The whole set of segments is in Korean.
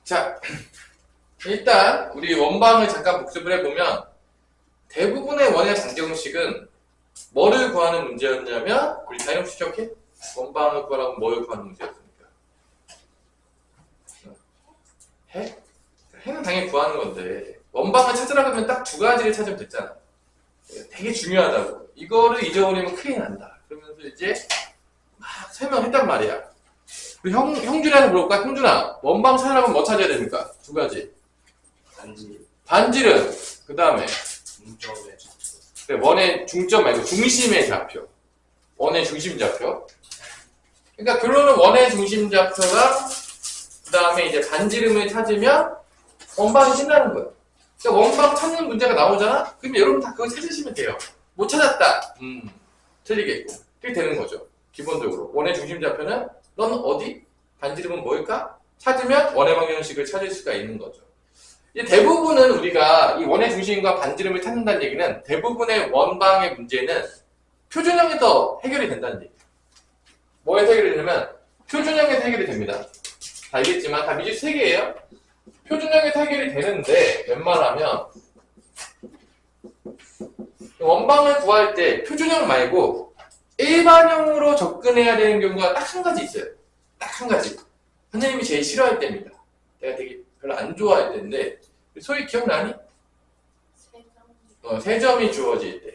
자, 일단 우리 원방을 잠깐 복습을 해보면 대부분의 원의 방정식은 뭐를 구하는 문제였냐면 우리 자연식 기억해? 원방을 구하라고 뭘 구하는 문제였습니까? 해? 해는 당연히 구하는 건데 원방을 찾으라고 하면 딱 두 가지를 찾으면 됐잖아. 되게 중요하다고. 이거를 잊어버리면 큰일 난다. 그러면서 이제 막 설명했단 말이야. 우리 형준이한테 물어볼까? 형준아, 원방 찾으라면 뭐 찾아야 됩니까? 두 가지. 반지름. 그 다음에 중점의 그래, 원의 중점 말고 중심의 좌표. 원의 중심 좌표. 그러니까 결론은 원의 중심 좌표랑 그 다음에 이제 반지름을 찾으면 원방이 신나는 거야. 그러니까 원방 찾는 문제가 나오잖아? 그러면 여러분 다 그거 찾으시면 돼요. 못 찾았다. 틀리겠고. 그게 되는 거죠. 기본적으로. 원의 중심 좌표는 넌 어디? 반지름은 뭘까? 찾으면 원의 방정식을 찾을 수가 있는 거죠. 이제 대부분은 우리가 이 원의 중심과 반지름을 찾는다는 얘기는 대부분의 원방의 문제는 표준형에서 해결이 된다는 얘기예요. 뭐에서 해결이 되냐면 표준형에서 해결이 됩니다. 다 알겠지만 다 미지 3개예요. 표준형에서 해결이 되는데 웬만하면 원방을 구할 때 표준형 말고 일반형으로 접근해야 되는 경우가 딱 한 가지 있어요. 딱 한 가지. 선생님이 제일 싫어할 때입니다. 내가 되게 별로 안 좋아할 때인데 소위 기억나니? 세 점이 주어질 때.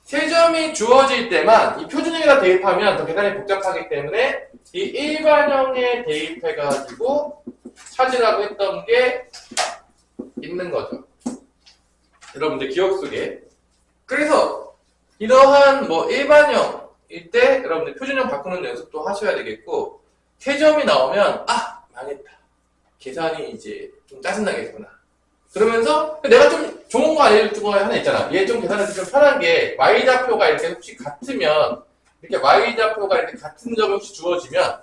세 점이 주어질 때만 이 표준형에다 대입하면 더 계산이 복잡하기 때문에 이 일반형에 대입해가지고 찾으라고 했던 게 있는 거죠. 여러분들 기억 속에. 그래서 이러한 뭐 일반형일 때 여러분들 표준형 바꾸는 연습도 하셔야 되겠고 세 점이 나오면 망했다. 계산이 이제 좀 짜증나겠구나. 그러면서 내가 좀 좋은 거 알려줄 거 하나 있잖아. 얘 좀 계산하기 좀 편한 게 y좌표가 이렇게 혹시 같으면 이렇게 y좌표가 이렇게 같은 점이 혹시 주어지면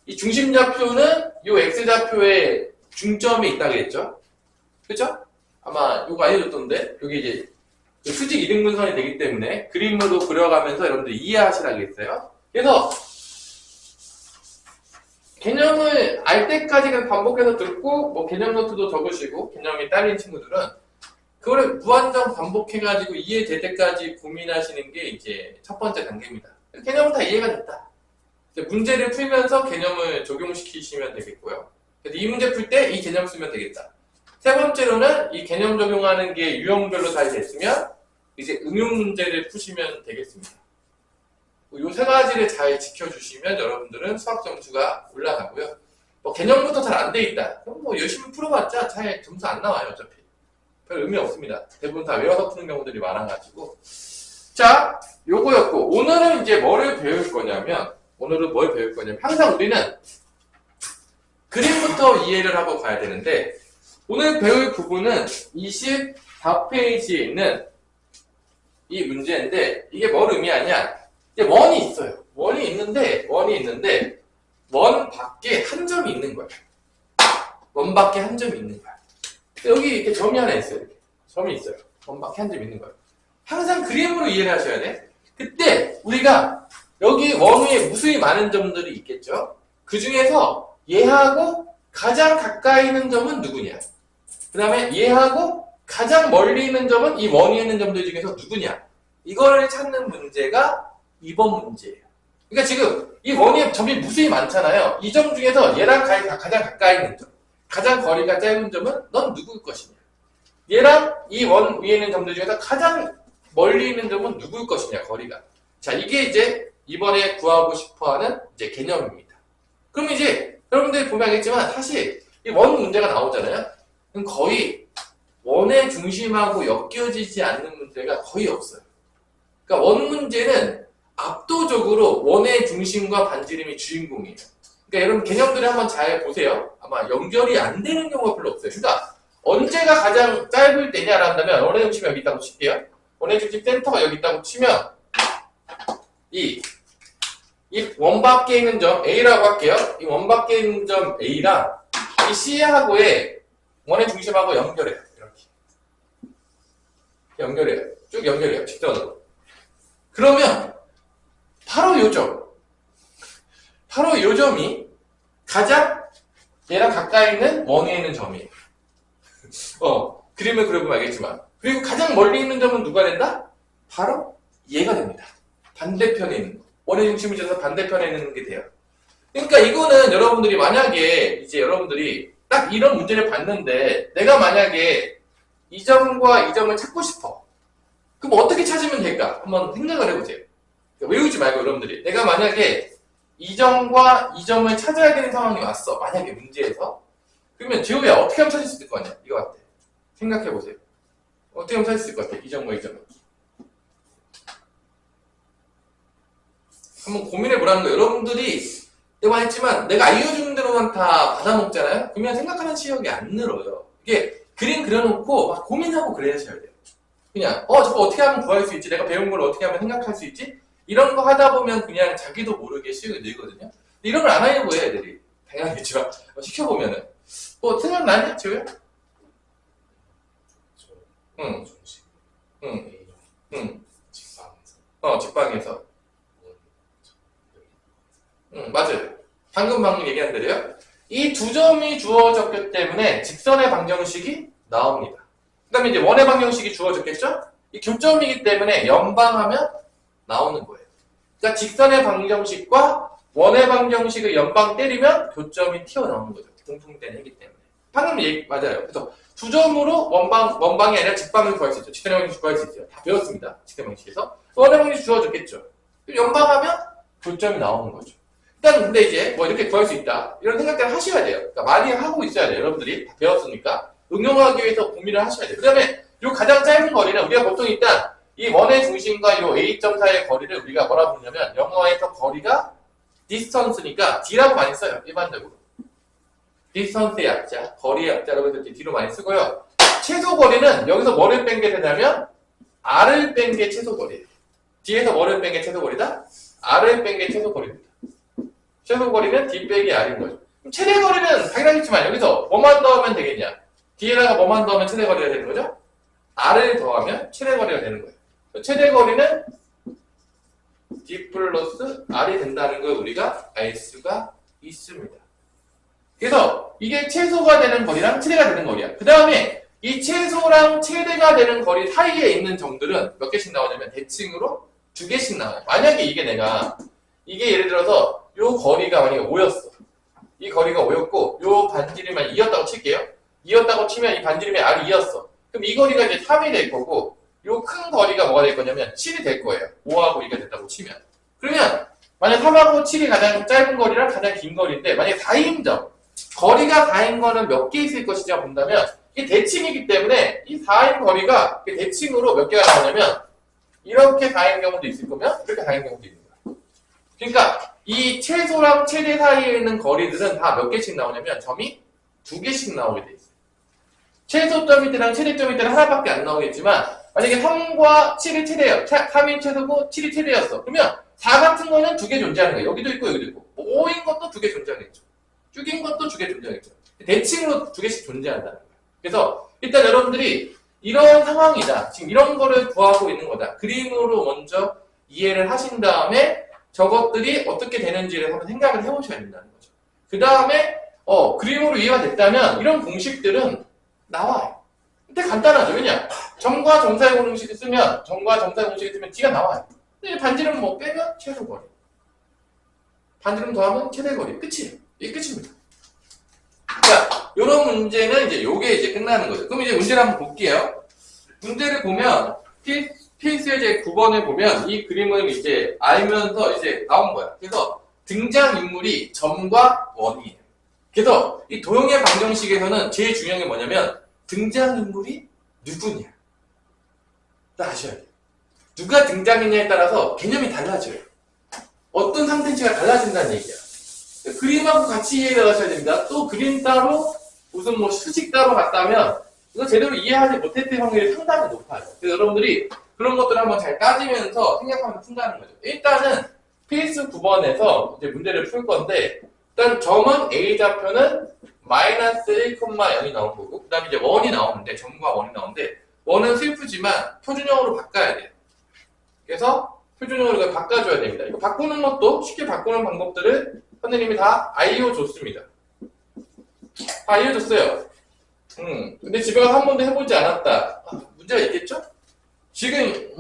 이 중심좌표는 이 x좌표에 중점이 있다 그랬죠? 그죠? 아마 이거 알려줬던데 여기 이제 수직 이등분선이 되기 때문에 그림으로 그려가면서 여러분들 이해하시라고 했어요. 그래서 개념을 알 때까지 반복해서 듣고 뭐 개념 노트도 적으시고 개념이 딸린 친구들은 그거를 무한정 반복해가지고 이해될 때까지 고민하시는 게 이제 첫 번째 단계입니다. 개념은 다 이해가 됐다. 이제 문제를 풀면서 개념을 적용시키시면 되겠고요. 그래서 이 문제 풀 때 이 개념 쓰면 되겠다. 세 번째로는 이 개념 적용하는 게 유형별로 잘 됐으면 이제 응용 문제를 푸시면 되겠습니다. 이 세 가지를 잘 지켜주시면 여러분들은 수학 점수가 올라가고요. 뭐 개념부터 잘 안 돼 있다. 그럼 뭐 열심히 풀어봤자 잘 점수 안 나와요, 어차피. 별 의미 없습니다. 대부분 다 외워서 푸는 경우들이 많아가지고. 자, 요거였고, 오늘은 이제 뭐를 배울 거냐면, 항상 우리는 그림부터 이해를 하고 가야 되는데, 오늘 배울 부분은 24페이지에 있는 이 문제인데, 이게 뭘 의미하냐? 이제 원이 있어요. 원이 있는데 원 밖에 한 점이 있는 거야. 원 밖에 한 점이 있는 거야. 여기 이렇게 점이 하나 있어요. 이렇게. 점이 있어요. 원 밖에 한 점이 있는 거야. 항상 그림으로 이해를 하셔야 돼. 그때 우리가 여기 원 위에 무수히 많은 점들이 있겠죠. 그 중에서 얘하고 가장 가까이 있는 점은 누구냐? 그 다음에 얘하고 가장 멀리 있는 점은 이 원 위에 있는 점들 중에서 누구냐? 이거를 찾는 문제가 2번 문제예요. 그러니까 지금 이 원위에 점이 무수히 많잖아요. 이 점 중에서 얘랑 가장 가까이 있는 점, 가장 거리가 짧은 점은 넌 누구일 것이냐. 얘랑 이 원 위에 있는 점들 중에서 가장 멀리 있는 점은 누구일 것이냐, 거리가. 자, 이게 이제 이번에 구하고 싶어하는 이제 개념입니다. 그럼 이제 여러분들이 보면 알겠지만 사실 이 원 문제가 나오잖아요. 그럼 거의 원의 중심하고 엮여지지 않는 문제가 거의 없어요. 그러니까 원 문제는 압도적으로 원의 중심과 반지름이 주인공이에요. 그러니까 여러분 개념들을 한번 잘 보세요. 아마 연결이 안 되는 경우가 별로 없어요. 그러니까 언제가 가장 짧을 때냐라 한다면 원의 중심이 여기 있다고 칠게요. 원의 중심 센터가 여기 있다고 치면 이 원 밖에 있는 점 A라고 할게요. 이 원 밖에 있는 점 A랑 이 C하고의 원의 중심하고 연결해요. 이렇게 연결해요. 쭉 연결해요. 직선으로. 그러면 바로 요 점 바로 이 점이 가장 얘랑 가까이 있는 원에 있는 점이에요. 그림을 그려보면 알겠지만. 그리고 가장 멀리 있는 점은 누가 된다? 바로 얘가 됩니다. 반대편에 있는 거. 원의 중심을 져서 반대편에 있는 게 돼요. 그러니까 이거는 여러분들이 만약에 이제 여러분들이 딱 이런 문제를 봤는데 내가 만약에 이 점과 이 점을 찾고 싶어. 그럼 어떻게 찾으면 될까? 한번 생각을 해보세요. 그러니까 외우지 말고 여러분들이 내가 만약에 이 점과 이 점을 찾아야 되는 상황이 왔어. 만약에 문제에서. 그러면 지호야 어떻게 하면 찾을 수 있을 것 같냐? 이거 같아. 생각해보세요. 어떻게 하면 찾을 수 있을 것 같아? 이 점과 이 점을. 한번 고민해보라는 거예요. 여러분들이 내가 했지만 내가 알려주는 대로만 다 받아먹잖아요? 그러면 생각하는 시력이 안 늘어요. 이게 그림 그려놓고 막 고민하고 그래야셔야 돼요. 그냥 저거 어떻게 하면 구할 수 있지? 내가 배운 걸 어떻게 하면 생각할 수 있지? 이런 거 하다 보면 그냥 자기도 모르게 시력이 늘거든요. 근데 이런 걸 안 하려고 해 애들이. 당연하겠지만 시켜보면은 생각나냐? 지호야? 응. 응. 직방에서. 맞아요. 방금 얘기한 대로요. 이 두 점이 주어졌기 때문에 직선의 방정식이 나옵니다. 그 다음에 이제 원의 방정식이 주어졌겠죠? 이 교점이기 때문에 연방하면 나오는 거예요. 그러니까 직선의 방정식과 원의 방정식을 연방 때리면 교점이 튀어나오는 거죠. 공통된 해기 때문에. 방금 맞아요. 그래서 두 점으로 원방이 아니라 직방을 구할 수 있죠. 직선의 방정식 구할 수 있어요. 다 배웠습니다. 직선의 방정식에서. 원의 방정식 주어졌겠죠. 연방하면 교점이 나오는 거죠. 일단 근데 이제 뭐 이렇게 구할 수 있다 이런 생각들을 하셔야 돼요. 그러니까 많이 하고 있어야 돼요. 여러분들이 다 배웠으니까 응용하기 위해서 고민을 하셔야 돼요. 그 다음에 요 가장 짧은 거리는 우리가 보통 일단 이 원의 중심과 요 A점 사이의 거리를 우리가 뭐라 부르냐면 영어에서 거리가 distance니까 D라고 많이 써요. 일반적으로 distance의 약자, 거리의 약자라고 해서 D로 많이 쓰고요. 최소 거리는 여기서 뭐를 뺀 게 되냐면 R을 뺀 게 최소 거리예요. D에서 뭐를 뺀 게 최소 거리다? R을 뺀 게 최소 거리입니다. 최소 거리는 D 빼기 R인 거죠. 그럼 최대 거리는 당연하겠지만 여기서 뭐만 더하면 되겠냐? D에다가 뭐만 더하면 최대 거리가 되는 거죠? R을 더하면 최대 거리가 되는 거예요. 최대 거리는 D 플러스 R이 된다는 걸 우리가 알 수가 있습니다. 그래서 이게 최소가 되는 거리랑 최대가 되는 거리야. 그 다음에 이 최소랑 최대가 되는 거리 사이에 있는 점들은 몇 개씩 나오냐면 대칭으로 2개씩 나와요. 만약에 이게 예를 들어서 요 거리가 만약에 5였어. 이 거리가 5였고 요 반지름이 2였다고 칠게요. 2였다고 치면 이 반지름이 R이 2였어. 그럼 이 거리가 이제 3이 될 거고 요 큰 거리가 뭐가 될 거냐면 7이 될 거예요. 5하고 2가 됐다고 치면. 그러면 만약 3하고 7이 가장 짧은 거리랑 가장 긴 거리인데 만약에 4인 점 거리가 4인 거는 몇 개 있을 것이냐 본다면 이게 대칭이기 때문에 이 4인 거리가 대칭으로 몇 개가 나오냐면 이렇게 4인 경우도 있을 거면 이렇게 4인 경우도 있는 거야. 그러니까 이 최소랑 최대 사이에 있는 거리들은 다 몇 개씩 나오냐면 점이 2개씩 나오게 돼 있어요. 최소점일 때랑 최대점일 때는 하나밖에 안 나오겠지만 만약에 3과 7이 최대예요. 3이 최소고 7이 최대였어. 그러면 4 같은 거는 2개 존재하는 거예요. 여기도 있고 여기도 있고 5인 것도 2개 존재하겠죠. 6인 것도 2개 존재하겠죠. 대칭으로 2개씩 존재한다는 거예요. 그래서 일단 여러분들이 이런 상황이다. 지금 이런 거를 구하고 있는 거다. 그림으로 먼저 이해를 하신 다음에 저것들이 어떻게 되는지를 한번 생각을 해보셔야 된다는 거죠. 그 다음에 그림으로 이해가 됐다면 이런 공식들은 나와요. 근데 간단하죠. 왜냐? 점과 점사의 공식을 쓰면 D가 나와요. 근데 반지름 뭐 빼면 최소 거리. 반지름 더하면 최대 거리. 끝이에요. 이게 끝입니다. 자, 요런 문제는 이제 요게 이제 끝나는 거죠. 그럼 이제 문제를 한번 볼게요. 문제를 보면 필수의 제 9번을 보면 이 그림을 이제 알면서 이제 나온 거야. 그래서 등장인물이 점과 원이에요. 그래서 이 도형의 방정식에서는 제일 중요한 게 뭐냐면 등장인물이 누구냐. 딱 아셔야 돼요. 누가 등장했냐에 따라서 개념이 달라져요. 어떤 상태인지가 달라진다는 얘기야. 그림하고 같이 이해를 하셔야 됩니다. 또 그림 따로 무슨 뭐 수식 따로 갔다면 이거 제대로 이해하지 못했을 확률이 상당히 높아요. 그래서 여러분들이 그런 것들을 한번 잘 따지면서 생각하면서 푼다는 거죠. 일단은 필수 9번에서 이제 문제를 풀 건데 일단 점은 A좌표는 마이너스 1,0이 나온 거고 그 다음에 이제 원이 나오는데 점과 원이 나오는데 원은 슬프지만 표준형으로 바꿔야 돼요. 그래서 표준형으로 바꿔줘야 됩니다. 이거 바꾸는 것도 쉽게 바꾸는 방법들을 선생님이 다 알려줬습니다. 다 알려줬어요. 근데 집에 가서 한 번도 해보지 않았다. 문제가 있겠죠? 지금,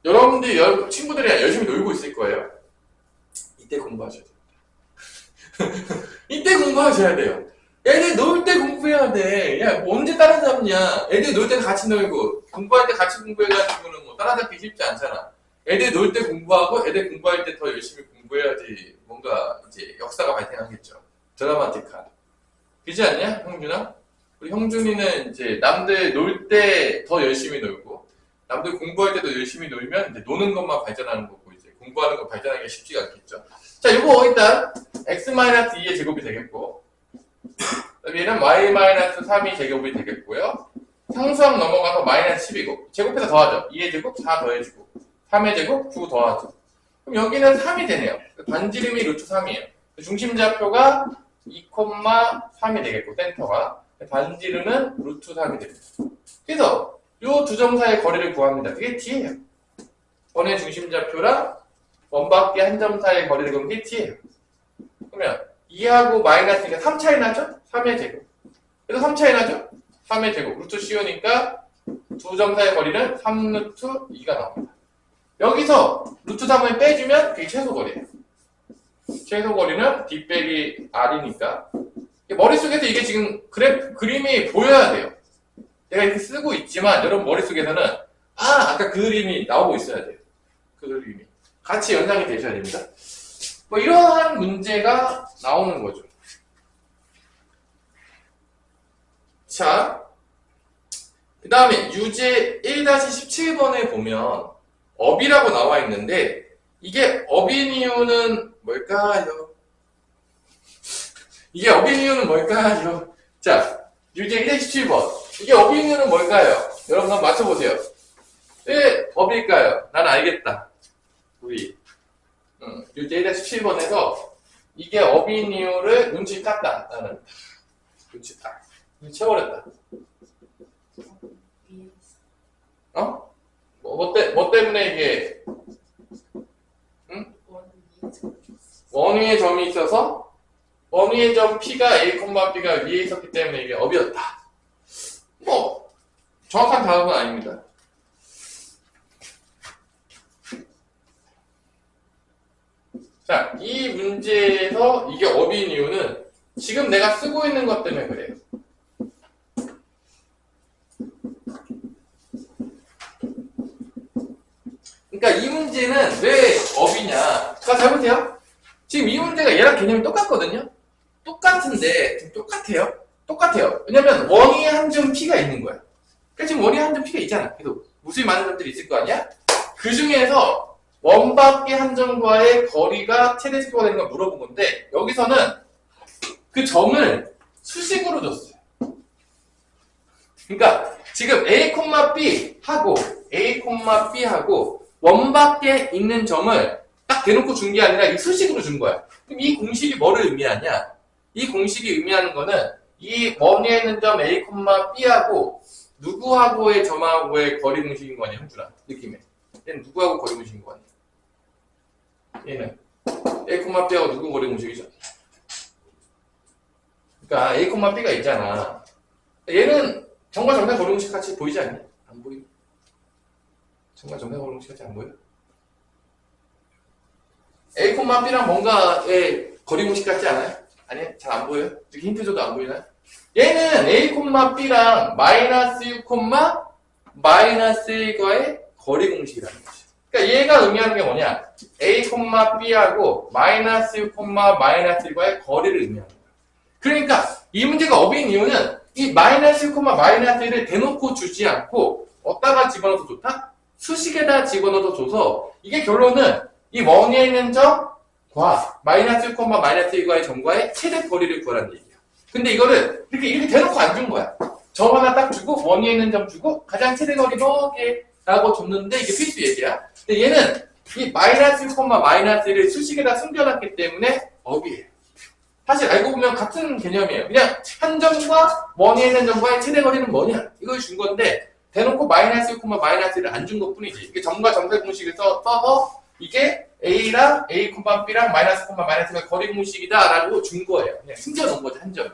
여러분들이, 친구들이랑 열심히 놀고 있을 거예요. 이때 공부하셔야 됩니다. 이때 공부하셔야 돼요. 애들 놀 때 공부해야 돼. 야, 뭐 언제 따라잡냐? 애들 놀 때 같이 놀고, 공부할 때 같이 공부해가지고는 뭐 따라잡기 쉽지 않잖아. 애들 놀 때 공부하고, 애들 공부할 때 더 열심히 공부해야지 뭔가 이제 역사가 발생하겠죠. 드라마틱한. 그렇지 않냐, 형준아? 우리 형준이는 이제 남들 놀 때 더 열심히 놀고, 남들 공부할 때도 열심히 놀면 이제 노는 것만 발전하는 거고, 이제 공부하는 거 발전하기가 쉽지가 않겠죠. 자, 요거 일단 x-2의 제곱이 되겠고, 얘는 y-3이 제곱이 되겠고요. 상수항 넘어가서 마이너스 10이고, 제곱해서 더하죠. 2의 제곱, 4 더해주고, 3의 제곱, 9 더하죠. 그럼 여기는 3이 되네요. 반지름이 루트 3이에요. 중심좌표가 2,3이 되겠고, 센터가. 반지름은 루트 3이 됩니다. 그래서 요 두 점 사이의 거리를 구합니다. 그게 t예요. 원의 중심좌표랑 원밖에 한 점 사이의 거리를 구하면 그게 t예요. 그러면 2하고 마이너스니까 3 차이 나죠? 3의 제곱. 그래서 3 차이 나죠? 3의 제곱. 루트 씌우니까 두 점 사이의 거리는 3루트 2가 나옵니다. 여기서 루트 3을 빼주면 그게 최소거리예요. 최소거리는 d 빼기 r이니까 머릿속에서 이게 지금 그림이 보여야 돼요. 내가 이렇게 쓰고 있지만 여러분 머릿속에서는 아까 그 그림이 나오고 있어야 돼요. 그 그림이 같이 연상이 되셔야 됩니다. 뭐 이러한 문제가 나오는 거죠. 자, 그 다음에 유제 1-17번에 보면 업이라고 나와 있는데 이게 업인 이유는 뭘까요? 이게 업인 이유는 뭘까요? 자, 유제 1-17번 이게 업인 이유는 뭘까요? 여러분 한번 맞춰보세요. 왜 업일까요? 난 알겠다. 우리 유제 1-17번에서 이게 업인 이유를 눈치 깠다. 나는 눈치 딱 채워버렸다. 어? 뭐 때문에 이게 응? 원위의 점이 있어서 원위의 점 P가 A, B가 위에 있었기 때문에 이게 업이었다. 뭐 정확한 답은 아닙니다. 자, 이 문제에서 이게 업인 이유는 지금 내가 쓰고 있는 것 때문에 그래요. 그러니까 이 문제는 왜 업이냐? 자, 잘 보세요. 지금 이 문제가 얘랑 개념이 똑같거든요? 똑같은데, 똑같아요. 왜냐면 원위에 한 점 P가 있는 거야. 그러니까 지금 원위에 한 점 P가 있잖아. 그래도 무수히 많은 점들이 있을 거 아니야? 그 중에서 원밖에 한 점과의 거리가 최대 속도가 되는 걸 물어본 건데, 여기서는 그 점을 수식으로 줬어요. 그러니까 지금 A,B하고 원밖에 있는 점을 딱 대놓고 준 게 아니라 이 수식으로 준 거야. 그럼 이 공식이 뭐를 의미하냐? 이 공식이 의미하는 거는 이 원위에 있는 점 A,B하고 누구하고의 점하고의 거리 공식인 거 아니야, 형준아? 느낌에. 얘는 누구하고 거리 공식인 거 아니야? 얘는 A,B하고 누구 거리 공식이죠? 그러니까 A,B가 있잖아. 얘는 점과 점의 거리 공식 같이 보이지 않니? 안 보이니? 점과 점의 거리 공식 같이 안 보여? A,B랑 뭔가의 거리 공식 같지 않아요? 아니, 잘 안 보여요? 이렇게 힌트 줘도 안 보이나요? 얘는 A,B랑 마이너스 6, 마이너스 1과의 거리 공식이라는 거지. 그러니까 얘가 의미하는 게 뭐냐? A,B하고 마이너스 6, 마이너스 1과의 거리를 의미하는 거야. 그러니까 이 문제가 업인 이유는 이 마이너스 6, 마이너스 1을 대놓고 주지 않고 어디다가 집어넣어서 좋다? 수식에다 집어넣어서 줘서 이게 결론은 이 원위에 있는 점과 마이너스 6, 마이너스 1과의 점과의 최대 거리를 구하라는 얘기야. 근데 이거를 이렇게 대놓고 안 준 거야. 점 하나 딱 주고 원위에 있는 점 주고 가장 최대 거리 뭐게 라고 줬는데 이게 필수 얘기야. 근데 얘는 이 마이너스 6, 마이너스 1을 수식에다 숨겨놨기 때문에 업이에요. 사실 알고 보면 같은 개념이에요. 그냥 한 점과 원위에 있는 점과의 최대 거리는 뭐냐? 이걸 준 건데 대놓고 마이너스 6, 마이너스 1을 안 준 것 뿐이지. 이게 점과 점의 공식을 써서 이게 A랑 A, B랑 마이너스, 마이너스가 거리 공식이다라고 준 거예요. 그냥 숨겨놓은 거죠, 한 점을.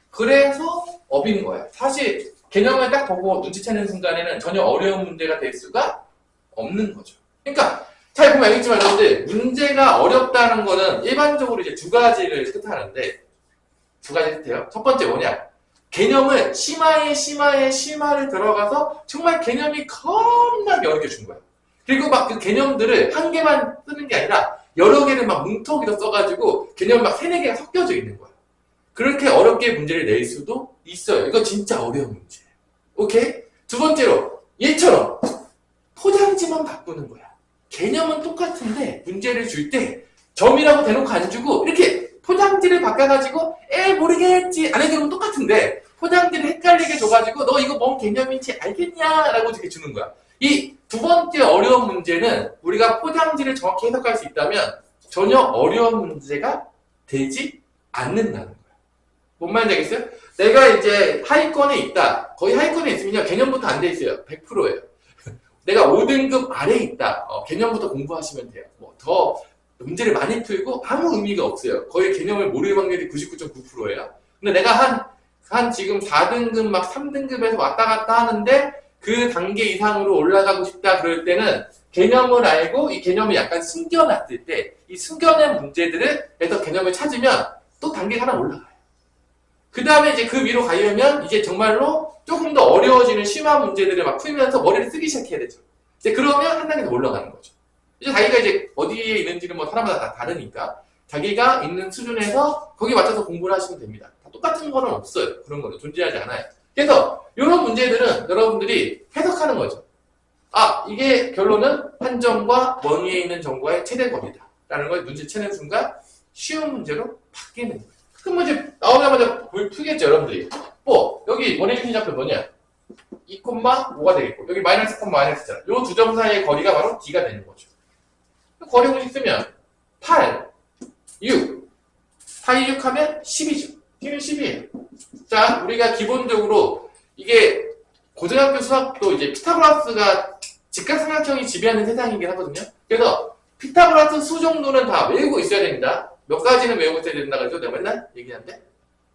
그래서 업인 거예요. 사실 개념을 딱 보고 눈치채는 순간에는 전혀 어려운 문제가 될 수가 없는 거죠. 그러니까 잘 보면 알겠지만 여러분들 문제가 어렵다는 거는 일반적으로 이제 두 가지를 뜻하는데 두 가지 뜻해요. 첫 번째 뭐냐? 개념을 심화에 들어가서 정말 개념이 겁나게 어렵게 준 거예요. 그리고 막 그 개념들을 한 개만 쓰는 게 아니라 여러 개를 막 뭉텅이도 써가지고 개념이 막 세네 개가 섞여져 있는 거예요. 그렇게 어렵게 문제를 낼 수도 있어요. 이거 진짜 어려운 문제예요. 오케이? 두 번째로 얘처럼 포장지만 바꾸는 거야. 개념은 똑같은데 문제를 줄 때 점이라고 대놓고 안 주고 이렇게 포장지를 바꿔가지고 모르겠지 안 해주면 똑같은데 포장지를 헷갈리게 줘가지고 너 이거 뭔 개념인지 알겠냐? 라고 이렇게 주는 거야. 이 두 번째 어려운 문제는 우리가 포장지를 정확히 해석할 수 있다면 전혀 어려운 문제가 되지 않는다는 거야. 뭔 말인지 알겠어요? 내가 이제 하위권에 있다. 거의 하위권에 있으면요. 개념부터 안 돼 있어요. 100%예요. 내가 5등급 아래에 있다. 개념부터 공부하시면 돼요. 뭐 더 문제를 많이 풀고 아무 의미가 없어요. 거의 개념을 모를 확률이 99.9%예요. 근데 내가 한 지금 4등급 막 3등급에서 왔다 갔다 하는데 그 단계 이상으로 올라가고 싶다 그럴 때는 개념을 알고 이 개념을 약간 숨겨놨을 때 이 숨겨낸 문제들을 해서 개념을 찾으면 또 단계가 하나 올라가요. 그 다음에 이제 그 위로 가려면 이제 정말로 조금 더 어려워지는 심화 문제들을 막 풀면서 머리를 쓰기 시작해야 되죠. 이제 그러면 한 단계 더 올라가는 거죠. 이제 자기가 이제 어디에 있는지는 뭐 사람마다 다 다르니까 자기가 있는 수준에서 거기에 맞춰서 공부를 하시면 됩니다. 다 똑같은 거는 없어요. 그런 거는 존재하지 않아요. 그래서 이런 문제들은 여러분들이 해석하는 거죠. 아, 이게 결론은 한 점과 원위에 있는 점과의 최대거리다. 라는 걸 눈치채는 순간 쉬운 문제로 바뀌는 거예요. 그럼 뭐 이제 나오자마자 풀겠죠, 여러분들이. 뭐, 여기 원해주신 좌표 뭐냐? 2,5가 되겠고, 여기 마이너스, 마이너스잖아. 요 두 점 사이의 거리가 바로 D가 되는 거죠. 거리 공식 쓰면 8, 6. 8, 6 하면 10이죠. D는 10이에요. 자, 우리가 기본적으로 이게 고등학교 수학도 이제 피타고라스가 직각삼각형이 지배하는 세상이긴 하거든요. 그래서 피타고라스 수 정도는 다 외우고 있어야 됩니다. 몇 가지는 외우고 있어야 된다 그래서 내가 맨날 얘기하는데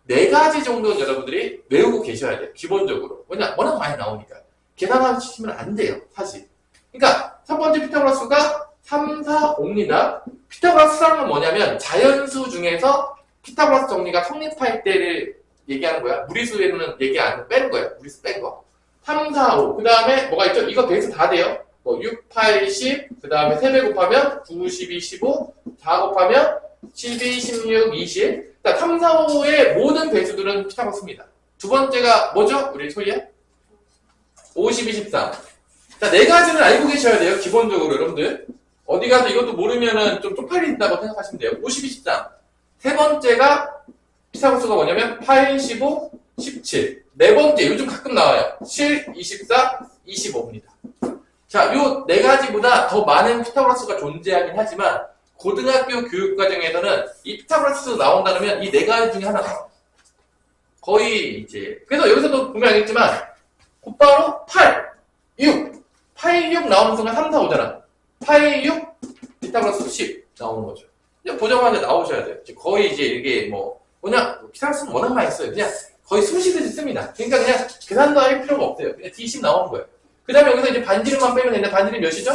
4가지 정도는 여러분들이 외우고 계셔야 돼요. 기본적으로. 왜냐? 워낙 많이 나오니까. 계산하시면 안 돼요. 사실. 그러니까 첫 번째 피타고라스가 3, 4, 5입니다. 피타고라스 수라는 건 뭐냐면 자연수 중에서 피타고라스 정리가 성립할 때를 얘기하는 거야. 무리수에는 얘기 안 하고 빼는 거예요. 무리수 뺀 거. 3, 4, 5. 그 다음에 뭐가 있죠? 이거 배수 다 돼요. 뭐 6, 8, 10. 그 다음에 3배 곱하면 9, 12, 15. 4 곱하면 12, 16, 20. 자, 3, 4, 5의 모든 배수들은 피타고라스입니다. 두 번째가 뭐죠? 우리 소희야? 5, 12, 13. 자, 4가지는 알고 계셔야 돼요. 기본적으로 여러분들. 어디 가서 이것도 모르면은 좀 쪽팔린다고 생각하시면 돼요. 5, 12, 13. 세 번째가 피타고라스가 뭐냐면 8, 15, 17. 네 번째, 요즘 가끔 나와요. 7, 24, 25입니다. 자, 요 4가지보다 더 많은 피타고라스가 존재하긴 하지만 고등학교 교육과정에서는 이 피타고라스 나온다면 이 4가지 중에 하나 나와요. 거의 이제 그래서 여기서도 보면 알겠지만 곧바로 8, 6, 8, 6 나오는 순간 3, 4, 5잖아. 8, 6, 피타고라스 10 나오는 거죠. 그냥 보자마자 나오셔야 돼요. 거의 이제 이게 뭐냐 피타고라스는 워낙 많이 써요. 그냥 거의 수시듯이 씁니다. 그러니까 그냥 계산도 할 필요가 없어요. 그냥 D10 나오는 거예요. 그 다음에 여기서 이제 반지름만 빼면 되는데 반지름 몇이죠?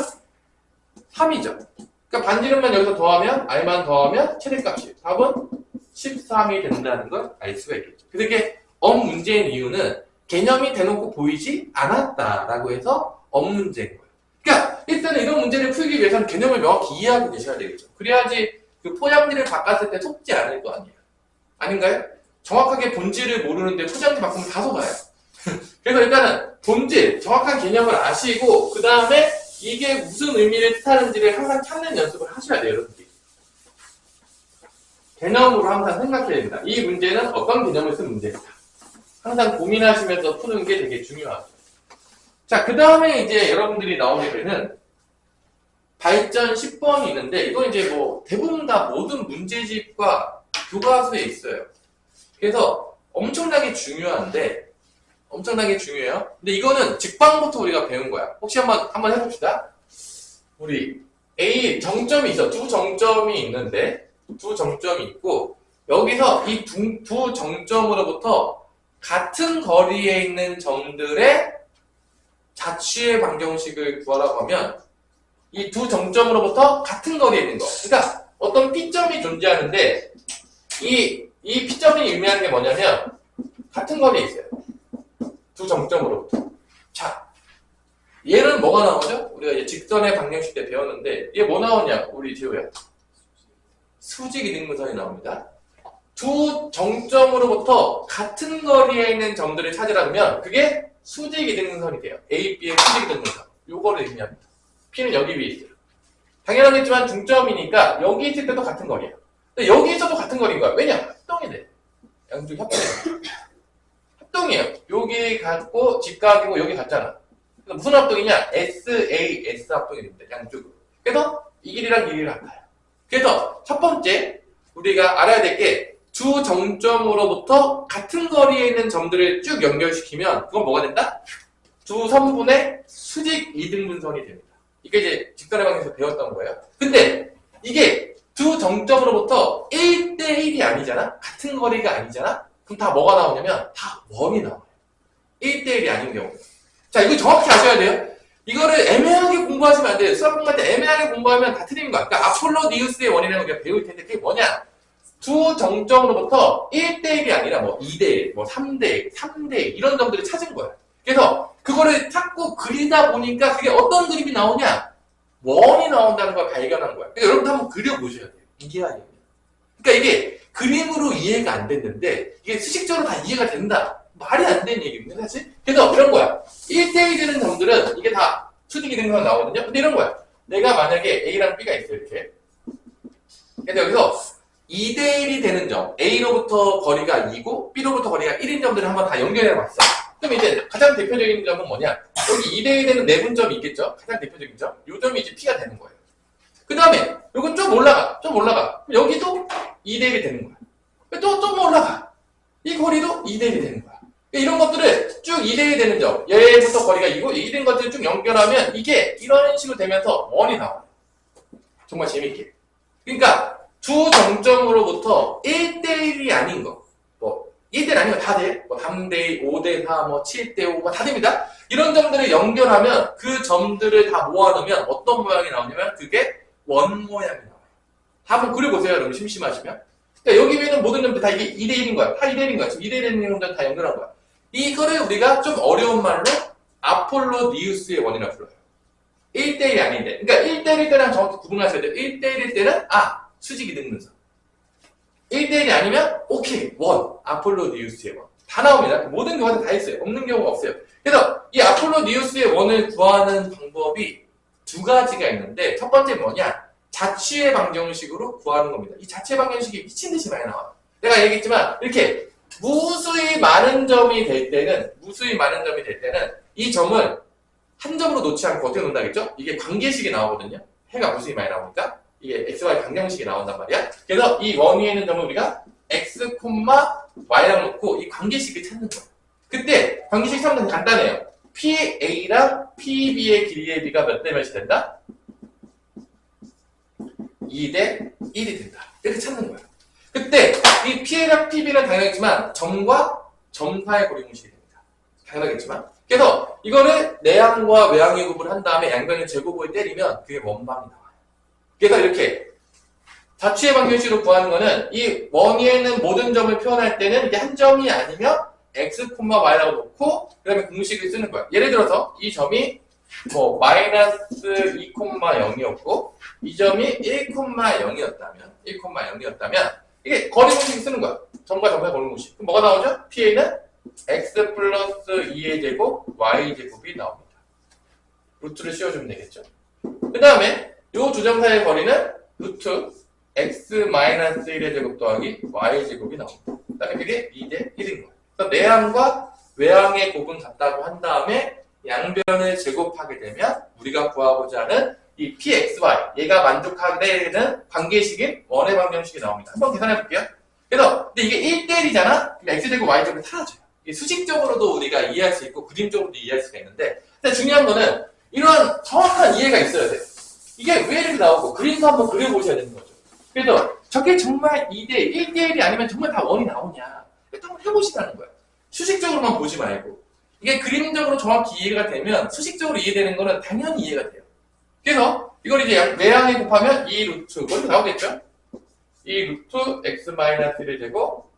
3이죠. 그러니까 반지름만 여기서 더하면 R만 더하면 최대값이 답은 13이 된다는 걸 알 수가 있겠죠. 그래서 이게 문제인 이유는 개념이 대놓고 보이지 않았다라고 해서 문제인 거예요. 그러니까 일단은 이런 문제를 풀기 위해서는 개념을 명확히 이해하고 계셔야 되겠죠. 그래야지 그 포장지를 바꿨을 때 속지 않을 거 아니에요. 아닌가요? 정확하게 본질을 모르는데 포장지 바꾸면 다 속아요. 그래서 일단은 본질, 정확한 개념을 아시고 그 다음에 이게 무슨 의미를 뜻하는지를 항상 찾는 연습을 하셔야 돼요, 여러분들이. 개념으로 항상 생각해야 됩니다. 이 문제는 어떤 개념을 쓴 문제일까? 항상 고민하시면서 푸는 게 되게 중요하죠. 자, 그 다음에 이제 여러분들이 나오게 되는 발전 10번이 있는데, 이건 이제 뭐 대부분 다 모든 문제집과 교과서에 있어요. 그래서 엄청나게 중요한데, 엄청나게 중요해요. 근데 이거는 직방부터 우리가 배운 거야. 혹시 한번 해봅시다. 우리 A 정점이 있어. 두 정점이 있는데 두 정점이 있고 여기서 이 두 정점으로부터 같은 거리에 있는 점들의 자취의 방정식을 구하라고 하면 이 두 정점으로부터 같은 거리에 있는 거. 그러니까 어떤 P점이 존재하는데 이 P점이 의미하는 게 뭐냐면 같은 거리에 있어요. 두 정점으로부터. 자, 얘는 뭐가 나오죠? 우리가 이제 직선의 방정식 때 배웠는데 얘 뭐 나오냐? 우리 지호야. 수직 이등분선이 나옵니다. 두 정점으로부터 같은 거리에 있는 점들을 찾으라면 그게 수직 이등분선이 돼요. A, B의 수직 이등분선. 요거를 의미합니다. P는 여기 위에 있어요. 당연하겠지만 중점이니까 여기 있을 때도 같은 거리예요. 근데 여기 있어도 같은 거리인 거야. 왜냐? 합동이 돼. 양쪽 합동이에요. 합동이에요. 여기 같고 직각이고 여기 같잖아. 그래서 무슨 합동이냐? SAS 합동이 됩니다. 양쪽으로. 그래서 이 길이랑 이 길이랑 같아요. 그래서 첫 번째 우리가 알아야 될 게 두 정점으로부터 같은 거리에 있는 점들을 쭉 연결시키면 그건 뭐가 된다? 두 선분의 수직 이등분선이 됩니다. 이게 이제 직선의 방에서 배웠던 거예요. 근데 이게 두 정점으로부터 1대1이 아니잖아? 같은 거리가 아니잖아? 그럼 다 뭐가 나오냐면 다 원이 나와요. 1대1이 아닌 경우. 자, 이거 정확히 아셔야 돼요. 이거를 애매하게 공부하시면 안 돼요. 수학 공부할 때 애매하게 공부하면 다 틀린 거야. 그러니까 아폴로니우스의 원이라는 걸 우리가 배울 텐데 그게 뭐냐? 두 정점으로부터 1대1이 아니라 뭐 2대1, 뭐 3대1, 3대1 이런 점들을 찾은 거야. 그래서 그거를 자꾸 그리다 보니까 그게 어떤 그림이 나오냐? 원이 나온다는 걸 발견한 거야. 그러니까 여러분도 한번 그려보셔야 돼요. 이게 아니에요. 그러니까 이게 그림으로 이해가 안 됐는데 이게 수식적으로 다 이해가 된다. 말이 안 되는 얘기입니다, 사실. 그래서 이런 거야. 1대1 되는 점들은 이게 다 수직이 되는 건 나오거든요. 근데 이런 거야. 내가 만약에 A랑 B가 있어, 이렇게. 근데 여기서 2대1이 되는 점, A로부터 거리가 2고 B로부터 거리가 1인 점들을 한번 다 연결해 봤어. 그럼 이제 가장 대표적인 점은 뭐냐? 여기 2대1 되는 내분점이 있겠죠? 가장 대표적인 점. 이 점이 이제 P가 되는 거예요. 그 다음에 이건 좀 올라가. 여기도 2대1이 되는 거야. 또 좀 올라가. 이 거리도 2대1이 되는 거야. 이런 것들을 쭉 2대1이 되는 점, 얘부터 거리가 2고 2된 것들을 쭉 연결하면 이게 이런 식으로 되면서 원이 나와요. 정말 재밌게. 그러니까 두 정점으로부터 1대1이 아닌 거, 뭐 1대1 아닌 거 다 돼. 뭐 3대2, 5대4, 뭐 7대5, 뭐 다 됩니다. 이런 점들을 연결하면 그 점들을 다 모아놓으면 어떤 모양이 나오냐면 그게 원 모양이 나와요. 다 한번 그려보세요, 여러분 심심하시면. 그러니까 여기 있는 모든 점들 다 이게 2대1인 거야. 다 2대1인 거야. 지금 2대1인 점들 다 연결한 거야. 이거를 우리가 좀 어려운 말로 아폴로니우스의 원이라고 불러요. 1대1이 아닌데. 그러니까 1대1일 때랑 정확히 구분하셔야 돼요. 1대1일 때는 수직이 등분선. 1대1이 아니면 오케이, 원. 아폴로니우스의 원. 다 나옵니다. 모든 경우가 다 있어요. 없는 경우가 없어요. 그래서 이 아폴로니우스의 원을 구하는 방법이 두 가지가 있는데 첫 번째 뭐냐? 자취의 방정식으로 구하는 겁니다. 이 자취의 방정식이 미친 듯이 많이 나와요. 내가 얘기했지만 이렇게 무수히 많은 점이 될 때는 이 점을 한 점으로 놓지 않고 어떻게 놓는다겠죠? 이게 관계식이 나오거든요. 해가 무수히 많이 나오니까 이게 XY 방정식이 나온단 말이야. 그래서 이 원 위에 있는 점을 우리가 X, Y랑 놓고 이 관계식을 찾는 거야. 그때 관계식 찾는 건 간단해요. PA랑 PB의 길이의 비가 몇 대 몇이 된다? 2대 1이 된다. 이렇게 찾는 거야. 그때 이 PA랑 PB는 당연하겠지만 점과 점 사이의 고리공식이 됩니다. 당연하겠지만. 그래서 이거를 내항과 외항의 곱을 한 다음에 양변의 제곱을 때리면 그게 원방이 나와요. 그래서 이렇게 자취의 방정식으로 구하는 거는 이 원 위에 있는 모든 점을 표현할 때는 이게 한 점이 아니면 X, Y라고 놓고 그 다음에 공식을 쓰는 거야. 예를 들어서 이 점이 뭐 마이너스 2,0이었고 이 점이 1,0이었다면 이게 거리 공식을 쓰는 거야. 점과 점의 거리 공식. 그럼 뭐가 나오죠? PA는 X 플러스 2의 제곱 Y 제곱이 나옵니다. 루트를 씌워주면 되겠죠. 그 다음에 이 두 점 사이의 거리는 루트 X 마이너스 1의 제곱 더하기 Y 제곱이 나옵니다. 그 다음에 그게 2대 1인 거예요. 그래서 내항과 외항의 곱은 같다고 한 다음에 양변을 제곱하게 되면 우리가 구하고자 하는 이 PXY 얘가 만족하게 되는 관계식인 원의 방정식이 나옵니다. 한번 계산해 볼게요. 그래서 근데 이게 1대1이잖아? 그럼 X제곱 Y제곱이 사라져요. 이게 수식적으로도 우리가 이해할 수 있고 그림적으로도 이해할 수가 있는데 근데 중요한 거는 이러한 정확한 이해가 있어야 돼요. 이게 왜 이렇게 나오고 그림도 한번 그려보셔야 되는 거죠. 그래서 저게 정말 2대 1대1이 아니면 정말 다 원이 나오냐. 한번 해보시라는 거야. 수식적으로만 보지 말고. 이게 그림적으로 정확히 이해가 되면 수식적으로 이해되는 거는 당연히 이해가 돼요. 그래서 이걸 이제 내항에 곱하면 2 루트 이렇게 나오겠죠? 2 루트 x-1을 제곱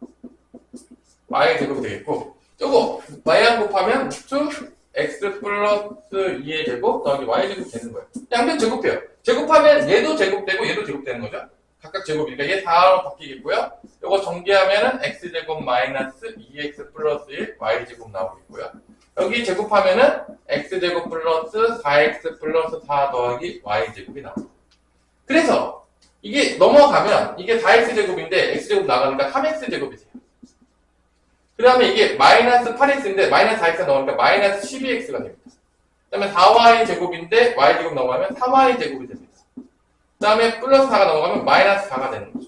y 제곱이 되겠고 요거 y항 곱하면 루트 x 플러스 2의 제곱 더하기 y 제곱이 되는 거예요. 양변 제곱해요. 제곱하면 얘도 제곱되고 얘도 제곱되는 거죠. 각각 제곱이니까 얘 4로 바뀌겠고요. 요거 전개하면은 x제곱 마이너스 2x 플러스 1 y제곱 나오겠고요. 여기 제곱하면은 x제곱 플러스 4x 플러스 4 더하기 y제곱이 나옵니다. 그래서 이게 넘어가면 이게 4x제곱인데 x제곱 나가니까 3x제곱이 돼요. 그 다음에 이게 마이너스 8x인데 마이너스 4x가 나오니까 마이너스 12x가 됩니다. 그 다음에 4y제곱인데 y제곱 넘어가면 3y제곱이 됩니다. 그 다음에 플러스 4가 넘어가면 마이너스 4가 되는 거죠.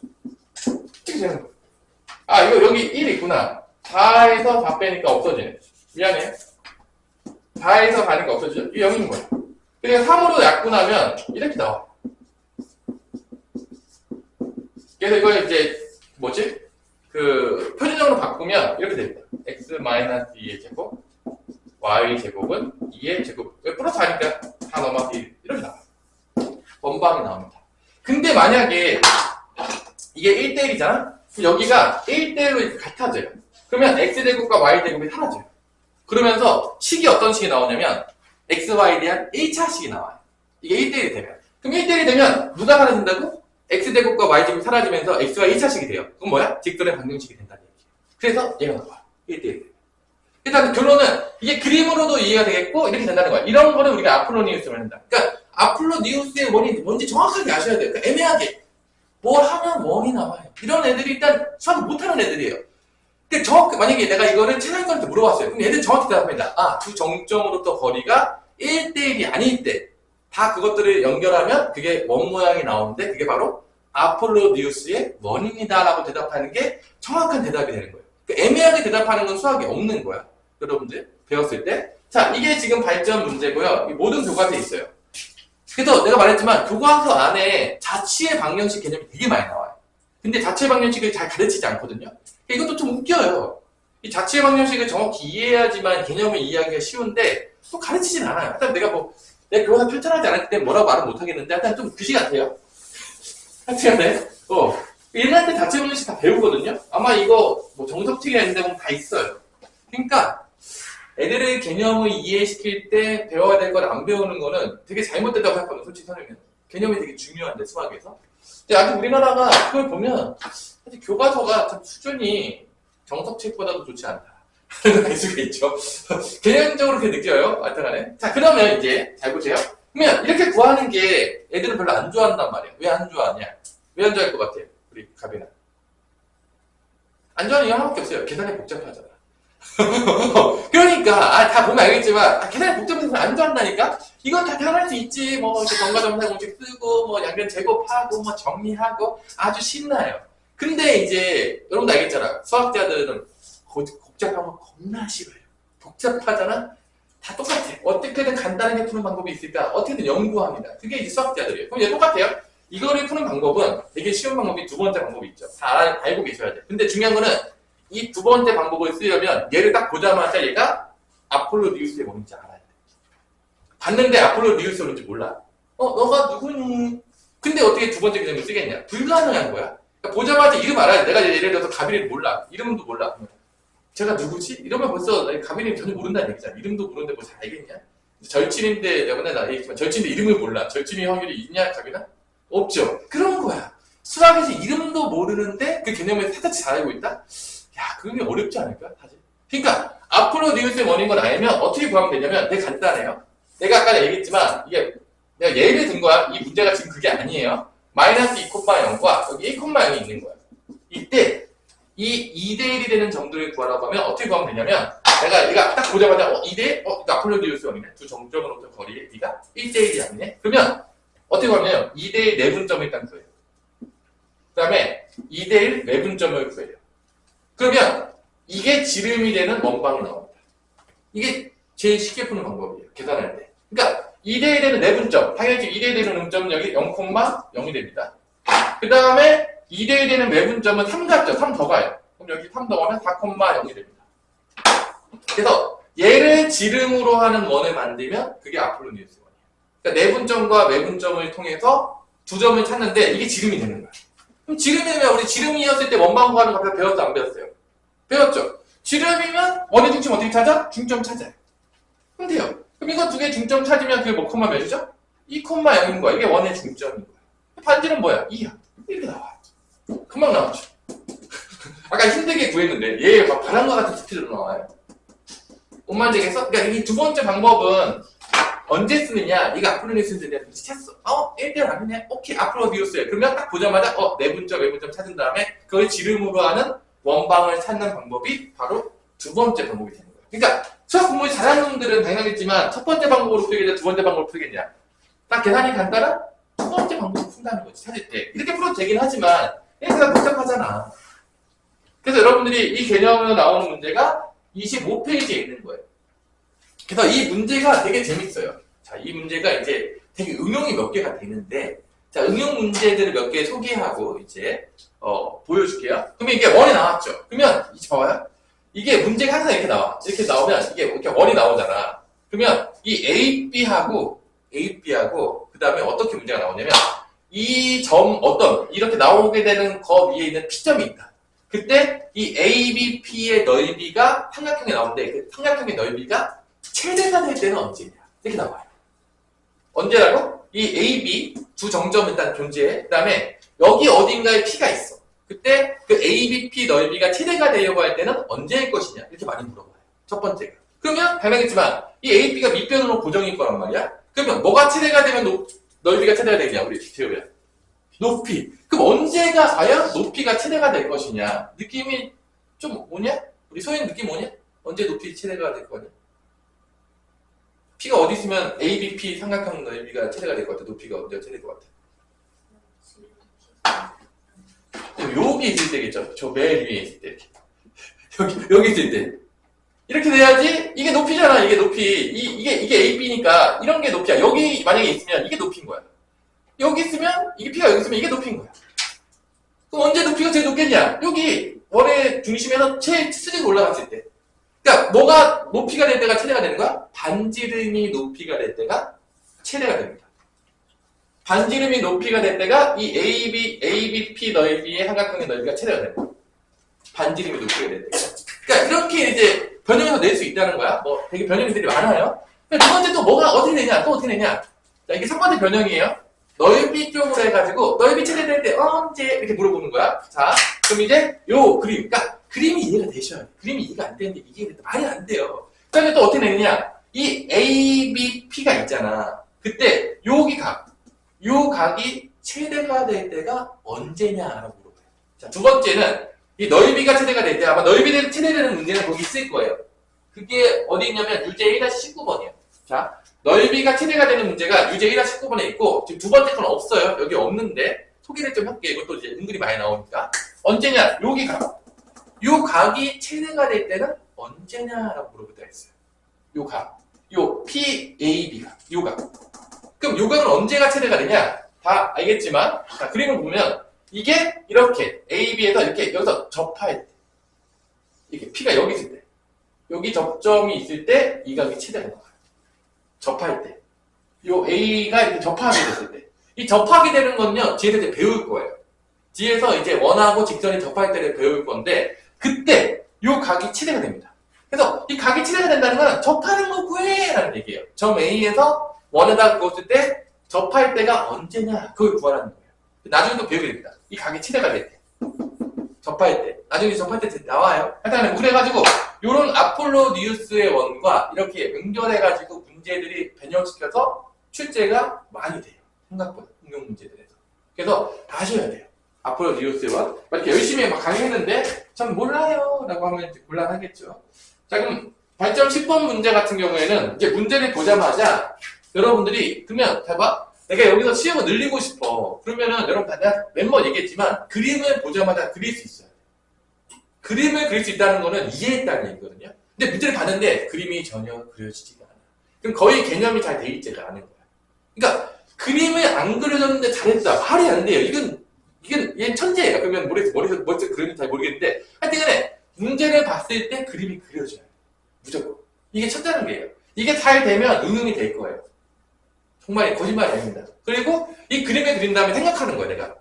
이렇게 되는 거예요. 아, 이거 여기 1 있구나. 4에서 4 빼니까 없어지네. 미안해요. 4에서 가니까 없어지죠? 이게 0인 거예요. 그래서 3으로 약분하면 이렇게 나와. 그래서 이걸 이제 뭐지? 그 표준형으로 바꾸면 이렇게 됩니다. x-2의 제곱 y 제곱은 2의 제곱. 왜 플러스 하니까 다 넘어서 이렇게 나와요. 원방이 나옵니다. 근데 만약에 이게 1대1이잖아? 여기가 1대1로 같아져요. 그러면 x제곱과 y제곱이 사라져요. 그러면서 식이 어떤 식이 나오냐면 xy에 대한 1차식이 나와요. 이게 1대1이 되면. 그럼 1대1이 되면 누가 사라진다고? x제곱과 y제곱이 사라지면서 x가 1차식이 돼요. 그럼 뭐야? 직선의 방정식이 된다는 얘기예요. 그래서 얘가 나와요. 1대1. 일단 결론은 이게 그림으로도 이해가 되겠고 이렇게 된다는 거야. 이런 거는 우리가 아폴로니우스를 한다. 그러니까 아폴로니우스의 원이 뭔지 정확하게 아셔야 돼요. 그러니까 애매하게 뭘 하면 원이 나와요. 이런 애들이 일단 수학을 못하는 애들이에요. 근데 정확히 만약에 내가 이거를 최상위권한테 물어봤어요. 그럼 얘들 정확히 대답합니다. 아, 두 정점으로부터 거리가 1대1이 아닐 때 다 그것들을 연결하면 그게 원 모양이 나오는데 그게 바로 아폴로니우스의 원입니다 라고 대답하는 게 정확한 대답이 되는 거예요. 그러니까 애매하게 대답하는 건 수학이 없는 거야. 여러분들 배웠을 때. 자, 이게 지금 발전 문제고요. 이 모든 교과서에 있어요. 그래서 내가 말했지만 교과서 안에 자취의 방정식 개념이 되게 많이 나와요. 근데 자취의 방정식을 잘 가르치지 않거든요. 이것도 좀 웃겨요. 이 자취의 방정식을 정확히 이해해야지만 개념을 이해하기가 쉬운데 또 가르치진 않아요. 일단 내가 내가 교과서 편찬하지 않을 때 뭐라고 말은 못하겠는데 일단 좀 그지 같아요. 하여튼간에 옛날 때 자취의 방정식 다 배우거든요. 아마 이거 정석책이나 있는데 보면 다 있어요. 그러니까 애들의 개념을 이해시킬 때 배워야 될 걸 안 배우는 거는 되게 잘못됐다고 생각하거든요. 솔직히 설명하면. 개념이 되게 중요한데 수학에서. 근데 아직 우리나라가 그걸 보면 사실 교과서가 참 수준이 정석책보다도 좋지 않다. 알 수가 있죠. 개념적으로 그렇게 느껴요. 하여튼간에. 자, 그러면 이제 잘 보세요. 그러면 이렇게 구하는 게 애들은 별로 안 좋아한단 말이에요. 왜 안 좋아하냐? 왜 안 좋아할 것 같아요? 우리 가비나. 안 좋아하는 이유 하나밖에 없어요. 계산이 복잡하잖아. 그러니까 다 보면 알겠지만 계산이 복잡해서 안 좋아한다니까. 이건 다 편할 수 있지. 이렇게 정과점사 공식 쓰고 양변 제곱하고 정리하고 아주 신나요. 근데 이제 여러분도 알겠잖아. 수학자들은 복잡한 거 겁나 싫어요. 복잡하잖아. 다 똑같아. 어떻게든 간단하게 푸는 방법이 있을까? 어떻게든 연구합니다. 그게 이제 수학자들이에요. 그럼 얘 똑같아요. 이거를 푸는 방법은 되게 쉬운 방법이 두 번째 방법이 있죠. 다 알고 계셔야 돼. 근데 중요한 거는 이 두 번째 방법을 쓰려면 얘를 딱 보자마자 얘가 아폴로니우스의 뭔지 알아야 돼. 봤는데 아폴로니우스의 뭔지 몰라. 너가 누구니? 근데 어떻게 두 번째 개념을 쓰겠냐? 불가능한 거야. 그러니까 보자마자 이름 알아야 돼. 내가 예를 들어서 가비를 몰라. 이름도 몰라. 제가 누구지? 이러면 벌써 가비는 전혀 모른다는 얘기잖아. 이름도 모르는데 뭐 잘 알겠냐? 절친인데 내가 맨날 얘기했지만 절친인데 이름을 몰라. 절친의 확률이 있냐 가비나? 없죠. 그런 거야. 수학에서 이름도 모르는데 그 개념을 살짝 잘 알고 있다? 야, 그게 어렵지 않을까? 사실. 그러니까 아폴로니우스의 원인 걸 알면 어떻게 구하면 되냐면 되게 간단해요. 내가 아까 얘기했지만 이게 내가 예를 든 거야. 이 문제가 지금 그게 아니에요. 마이너스 2,0과 여기 1,0이 있는 거야. 이때 이 2대1이 되는 점들을 구하라고 하면 어떻게 구하면 되냐면 내가 얘가 딱 보자마자 2대1? 이거 아폴로니우스 원이네. 두 정점으로부터 거리에 네가 1대1이 아니네. 그러면 어떻게 구하냐면 2대1 내분점을 일단 구해요. 그 다음에 2대1 내분점을 구해요. 그러면 이게 지름이 되는 원방이 나옵니다. 이게 제일 쉽게 푸는 방법이에요. 계산할 때. 그러니까 2대1 되는 내분점. 당연히 2대1 되는 음점은 여기 0,0이 됩니다. 그 다음에 2대1 되는 외분점은 3 같죠? 3 더 가요. 그럼 여기 3 더가면 4,0이 됩니다. 그래서 얘를 지름으로 하는 원을 만들면 그게 아폴로니우스 원이에요. 그러니까 내분점과 외분점을 통해서 두 점을 찾는데 이게 지름이 되는 거야. 그럼 지름이면 우리 지름이었을 때 원방 구하는 거 배웠어 안 배웠어요? 배웠죠? 지름이면 원의 중심 어떻게 찾아? 중점 찾아요. 그럼 돼요. 그럼 이거 두 개 중점 찾으면 그게 뭐 콤마 몇이죠? 2,0인 거야. 이게 원의 중점인 거야. 반지름 뭐야? 2야. 이렇게 나와. 금방 나왔죠. 아까 힘들게 구했는데 얘 막 바람과 같은 스피드로 나와요. 오만되겠어? 그러니까 이 두 번째 방법은 언제 쓰느냐? 이거 아폴로니우스에 대해서 찾았어. 1대1 아니네? 오케이, 아폴로니우스에. 그러면 딱 보자마자 내분점, 외분점 찾은 다음에 그걸 지름으로 하는 원방을 찾는 방법이 바로 두 번째 방법이 되는 거예요. 그러니까 수학 공부 잘하는 놈들은 당연하겠지만 첫 번째 방법으로 풀겠냐, 두 번째 방법으로 풀겠냐. 딱 계산이 간단한 첫 번째 방법으로 푼다는 거지, 찾을 때. 이렇게 풀어도 되긴 하지만 얘가 복잡하잖아. 그래서 여러분들이 이 개념으로 나오는 문제가 25페이지에 있는 거예요. 그래서 이 문제가 되게 재밌어요. 자, 이 문제가 이제 되게 응용이 몇 개가 되는데, 자, 응용 문제들을 몇 개 소개하고 이제 보여줄게요. 그러면 이게 원이 나왔죠. 그러면 이제 봐봐요. 이게 문제가 항상 이렇게 나와. 이렇게 나오면 이게 이렇게 원이 나오잖아. 그러면 이 AB하고 그 다음에 어떻게 문제가 나오냐면 이 점 이렇게 나오게 되는 거 위에 있는 P점이 있다. 그때 이 ABP의 넓이가 삼각형에 나오는데 그 삼각형의 넓이가 최대가 될 때는 언제냐? 이렇게 나와요. 언제라고? 이 AB 두 정점 일단 존재해. 그 다음에 여기 어딘가에 P가 있어. 그때 그 ABP 넓이가 최대가 되려고 할 때는 언제일 것이냐? 이렇게 많이 물어봐요. 첫 번째가. 그러면 당연하겠지만 이 AB가 밑변으로 고정일 거란 말이야. 그러면 뭐가 최대가 되면 넓이가 최대가 되냐? 우리 배우야. 높이. 그럼 언제가 과연 높이가 최대가 될 것이냐? 느낌이 좀 뭐냐? 우리 소연 느낌 뭐냐? 언제 높이 최대가 될 거냐? P가 어디 있으면 ABP 삼각형 넓이가 최대가 될 것 같아? 높이가 언제가 최대일 것 같아? 여기 있을 때겠죠? 저 맨 위에 있을 때. 여기 있을 때. 이렇게 돼야지, 이게 높이잖아, 이게 높이. 이게 AB니까, 이런 게 높이야. 여기 만약에 있으면 이게 높이인 거야. 여기 있으면, 이게 P가 여기 있으면 이게 높이인 거야. 그럼 언제 높이가 제일 높겠냐? 여기, 원의 중심에서 최수직으로 올라갔을 때. 그러니까, 뭐가 높이가 될 때가 최대가 되는 거야? 반지름이 높이가 될 때가 최대가 됩니다. 반지름이 높이가 될 때가 이 ABP 넓이의 삼각형의 넓이가 최대가 됩니다. 반지름이 높이가 될 때. 그러니까, 이렇게 이제 변형해서 낼 수 있다는 거야. 뭐, 되게 변형들이 많아요. 두 번째 또 뭐가 어떻게 되냐? 또 어떻게 되냐? 자, 이게 첫 번째 변형이에요. 넓이 쪽으로 해가지고, 넓이 최대될 때 언제? 이렇게 물어보는 거야. 자, 그럼 이제 요 그림. 그러니까, 그림이 이해가 되셔야 돼. 그림이 이해가 안 되는데 이게 말이 안 돼요. 그 다음에 또 어떻게 되느냐? 이 ABP가 있잖아. 그때, 요 각이 최대가 될 때가 언제냐라고 물어봐요. 자, 두 번째는, 이 넓이가 최대가 될 때, 아마 넓이가 최대되는 문제는 거기 있을 거예요. 그게 어디 있냐면, 유제 1-19번이에요. 자, 넓이가 최대가 되는 문제가 유제 1-19번에 있고, 지금 두 번째 건 없어요. 여기 없는데, 소개를 좀 할게요. 이것도 이제 은근히 많이 나오니까. 언제냐? 여기 각. 요 각이 최대가 될 때는 언제냐라고 물어볼 때가 있어요. 요 각. 요 PAB각. 요 각. 그럼 요 각은 언제가 최대가 되냐? 다 알겠지만, 자, 그림을 보면, 이게 이렇게 AB에서 이렇게 여기서 접할 때, 이렇게 P가 여기 있을 때, 여기 접점이 있을 때 이 각이 최대가 나와요. 접할 때, 요 A가 이렇게 접하게 됐을 때, 이 접하게 되는 건요 뒤에서 이제 배울 거예요. 뒤에서 이제 원하고 직선이 접할 때를 배울 건데 그때 요 각이 최대가 됩니다. 그래서 이 각이 최대가 된다는 건 접하는 거 구해라는 얘기예요. 점 A에서 원에다 그었을 때 접할 때가 언제냐 그걸 구하라는 거예요. 나중에 또 배우게 됩니다. 이 각이 최대가 될 때. 접할 때. 나중에 접할 때 나와요. 하여튼 그래가지고 요런 아폴로니우스의 원과 이렇게 연결해가지고 문제들이 변형시켜서 출제가 많이 돼요. 생각보다 응용 문제들에서. 그래서 다 아셔야 돼요. 아폴로니우스의 원. 이렇게 열심히 막 강의했는데 참 몰라요 라고 하면 이제 곤란하겠죠. 자 그럼 발점 10번 문제 같은 경우에는 이제 문제를 보자마자 여러분들이 그러면 봐봐. 내가 여기서 시험을 늘리고 싶어. 그러면은 여러분 내가 몇 번 얘기했지만 그림을 보자마자 그릴 수 있어요. 그림을 그릴 수 있다는 거는 이해했다는 얘기거든요. 근데 문제를 봤는데 그림이 전혀 그려지지가 않아. 그럼 거의 개념이 잘 돼 있지가 않은 거야. 그러니까 그림을 안 그려줬는데 잘했다. 말이 안 돼요. 얘는 천재예요. 그러면 머릿속 그림이 잘 모르겠는데 하여튼간에 문제를 봤을 때 그림이 그려져요. 무조건. 이게 첫째는 게예요. 이게 잘 되면 응용이 될 거예요. 정말 거짓말이 아닙니다. 그리고 이 그림을 그린 다음에 생각하는 거예요. 내가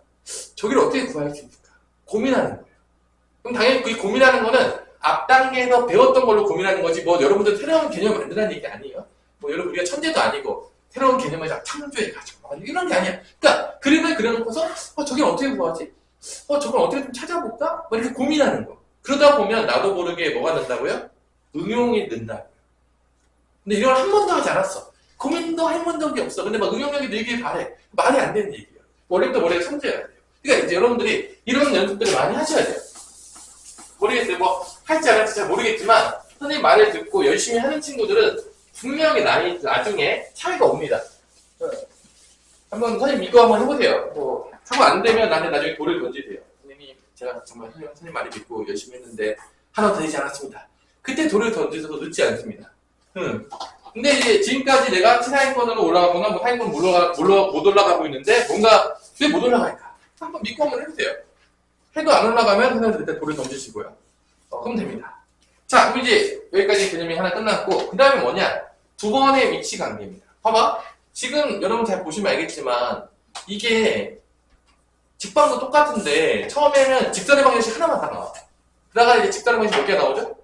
저기를 어떻게 구할 수 있을까? 고민하는 거예요. 그럼 당연히 그 고민하는 거는 앞 단계에서 배웠던 걸로 고민하는 거지 뭐 여러분들 새로운 개념을 만들라는 얘기 아니에요. 뭐 여러분 우리가 천재도 아니고 새로운 개념을 창조해 가지고 이런 게 아니야. 그러니까 그림을 그려놓고서 저긴 어떻게 구하지? 저걸 어떻게 좀 찾아볼까? 뭐 이렇게 고민하는 거. 그러다 보면 나도 모르게 뭐가 는다고요? 응용이 는다고요. 근데 이걸 한 번도 하지 않았어. 고민도 해본 적이 없어. 근데 막 응용력이 늘길 바래. 말이 안 되는 얘기예요. 원래부터 머리가 천재여야 돼요. 그러니까 이제 여러분들이 이런 연습들을 많이 하셔야 돼요. 모르겠어요. 뭐 할지 안 할지 잘 모르겠지만 선생님 말을 듣고 열심히 하는 친구들은 분명히 나중에 차이가 옵니다. 한번 선생님 이거 한번 해보세요. 뭐 하고 안 되면 나한테 나중에 돌을 던지세요. 선생님 제가 정말 선생님 말을 믿고 열심히 했는데 하나도 되지 않았습니다. 그때 돌을 던지셔도 늦지 않습니다. 근데 이제 지금까지 내가 최상위권으로 올라가거나 뭐 상위권 못 올라가고 있는데 뭔가 왜 못 올라갈까? 한번 믿고 한번 해보세요. 해도 안 올라가면 선생님들 그때 돌을 던지시고요. 그럼 됩니다. 자, 그럼 이제 여기까지 개념이 하나 끝났고 그 다음에 뭐냐? 두 번의 위치 관계입니다. 봐봐. 지금 여러분 잘 보시면 알겠지만 이게 직방도 똑같은데 처음에는 직선의 방정식 하나만 다 나와. 그러다가 이제 직선의 방정식 몇 개가 나오죠?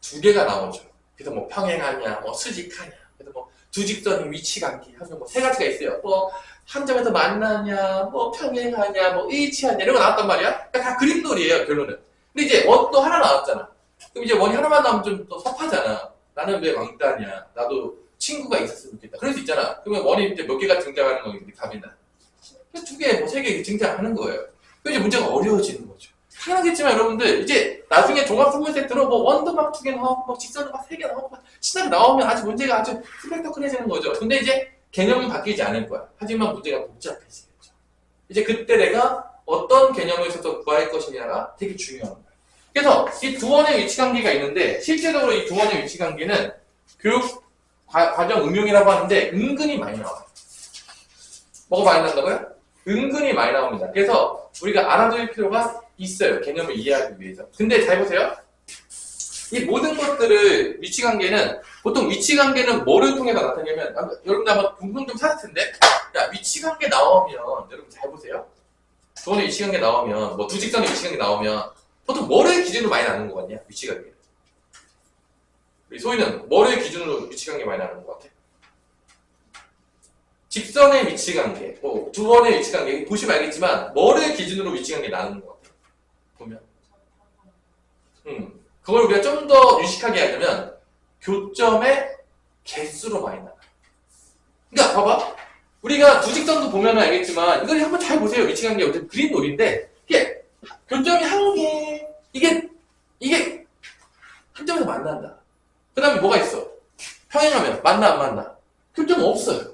두 개가 나오죠. 그래서 뭐 평행하냐, 뭐 수직하냐, 그래서 뭐 두 직선의 위치 관계 하면 뭐 세 가지가 있어요. 뭐 한 점에서 만나냐, 뭐 평행하냐, 뭐 일치하냐 이런 거 나왔단 말이야. 그러니까 다 그림놀이에요 결론은. 근데 이제 원도 하나 나왔잖아. 그럼 이제 원이 하나만 나오면 좀 더 섭하잖아. 나는 왜 왕따냐? 나도 친구가 있었으면 좋겠다. 그럴 수 있잖아. 그러면 원이 이제 몇 개가 등장하는 거겠지, 답이나. 두 개, 뭐 세 개 등장하는 거예요. 그럼 이제 문제가 어려워지는 거죠. 당연하겠지만 여러분들 이제 나중에 종합 선물 세트로 뭐 원도 막 두 개 나오고 막 직선도 막 세 개 나오고 막 신나게 나오면 아주 문제가 아주 스펙터클해지는 거죠. 근데 이제 개념은 바뀌지 않을 거야. 하지만 문제가 복잡해지겠죠. 이제 그때 내가 어떤 개념을 써서 구할 것이냐가 되게 중요한 거예요. 그래서 이 두 원의 위치 관계가 있는데 실제적으로 이 두 원의 위치 관계는 교육 과정 응용이라고 하는데 은근히 많이 나와요. 뭐가 많이 나온다고요? 은근히 많이 나옵니다. 그래서 우리가 알아둘 필요가 있어요. 개념을 이해하기 위해서. 근데 잘 보세요. 이 모든 것들을 위치관계는 보통 위치관계는 뭐를 통해서 나타내냐면 여러분들 아마 궁금 좀 사실 텐데 야 위치관계 나오면 여러분 잘 보세요. 두 번의 위치관계 나오면 뭐 두 직선의 위치관계 나오면 보통 뭐를 기준으로 많이 나누는 것 같냐? 위치관계. 우리 소희는 뭐를 기준으로 위치관계 많이 나누는 것 같아? 직선의 위치관계, 뭐 두 번의 위치관계 보시면 알겠지만 뭐를 기준으로 위치관계 나누는 것 같아? 보면 그걸 우리가 좀 더 유식하게 하려면 교점의 개수로 많이 나눠요. 그러니까 봐봐. 우리가 두 직선도 보면 알겠지만 이걸 한번 잘 보세요. 위치관계 어쨌든 그림놀이인데 이게 교점이 한 개, 이게 한 점에서 만난다. 그 다음에 뭐가 있어? 평행하면 만나 안 만나? 교점 없어요.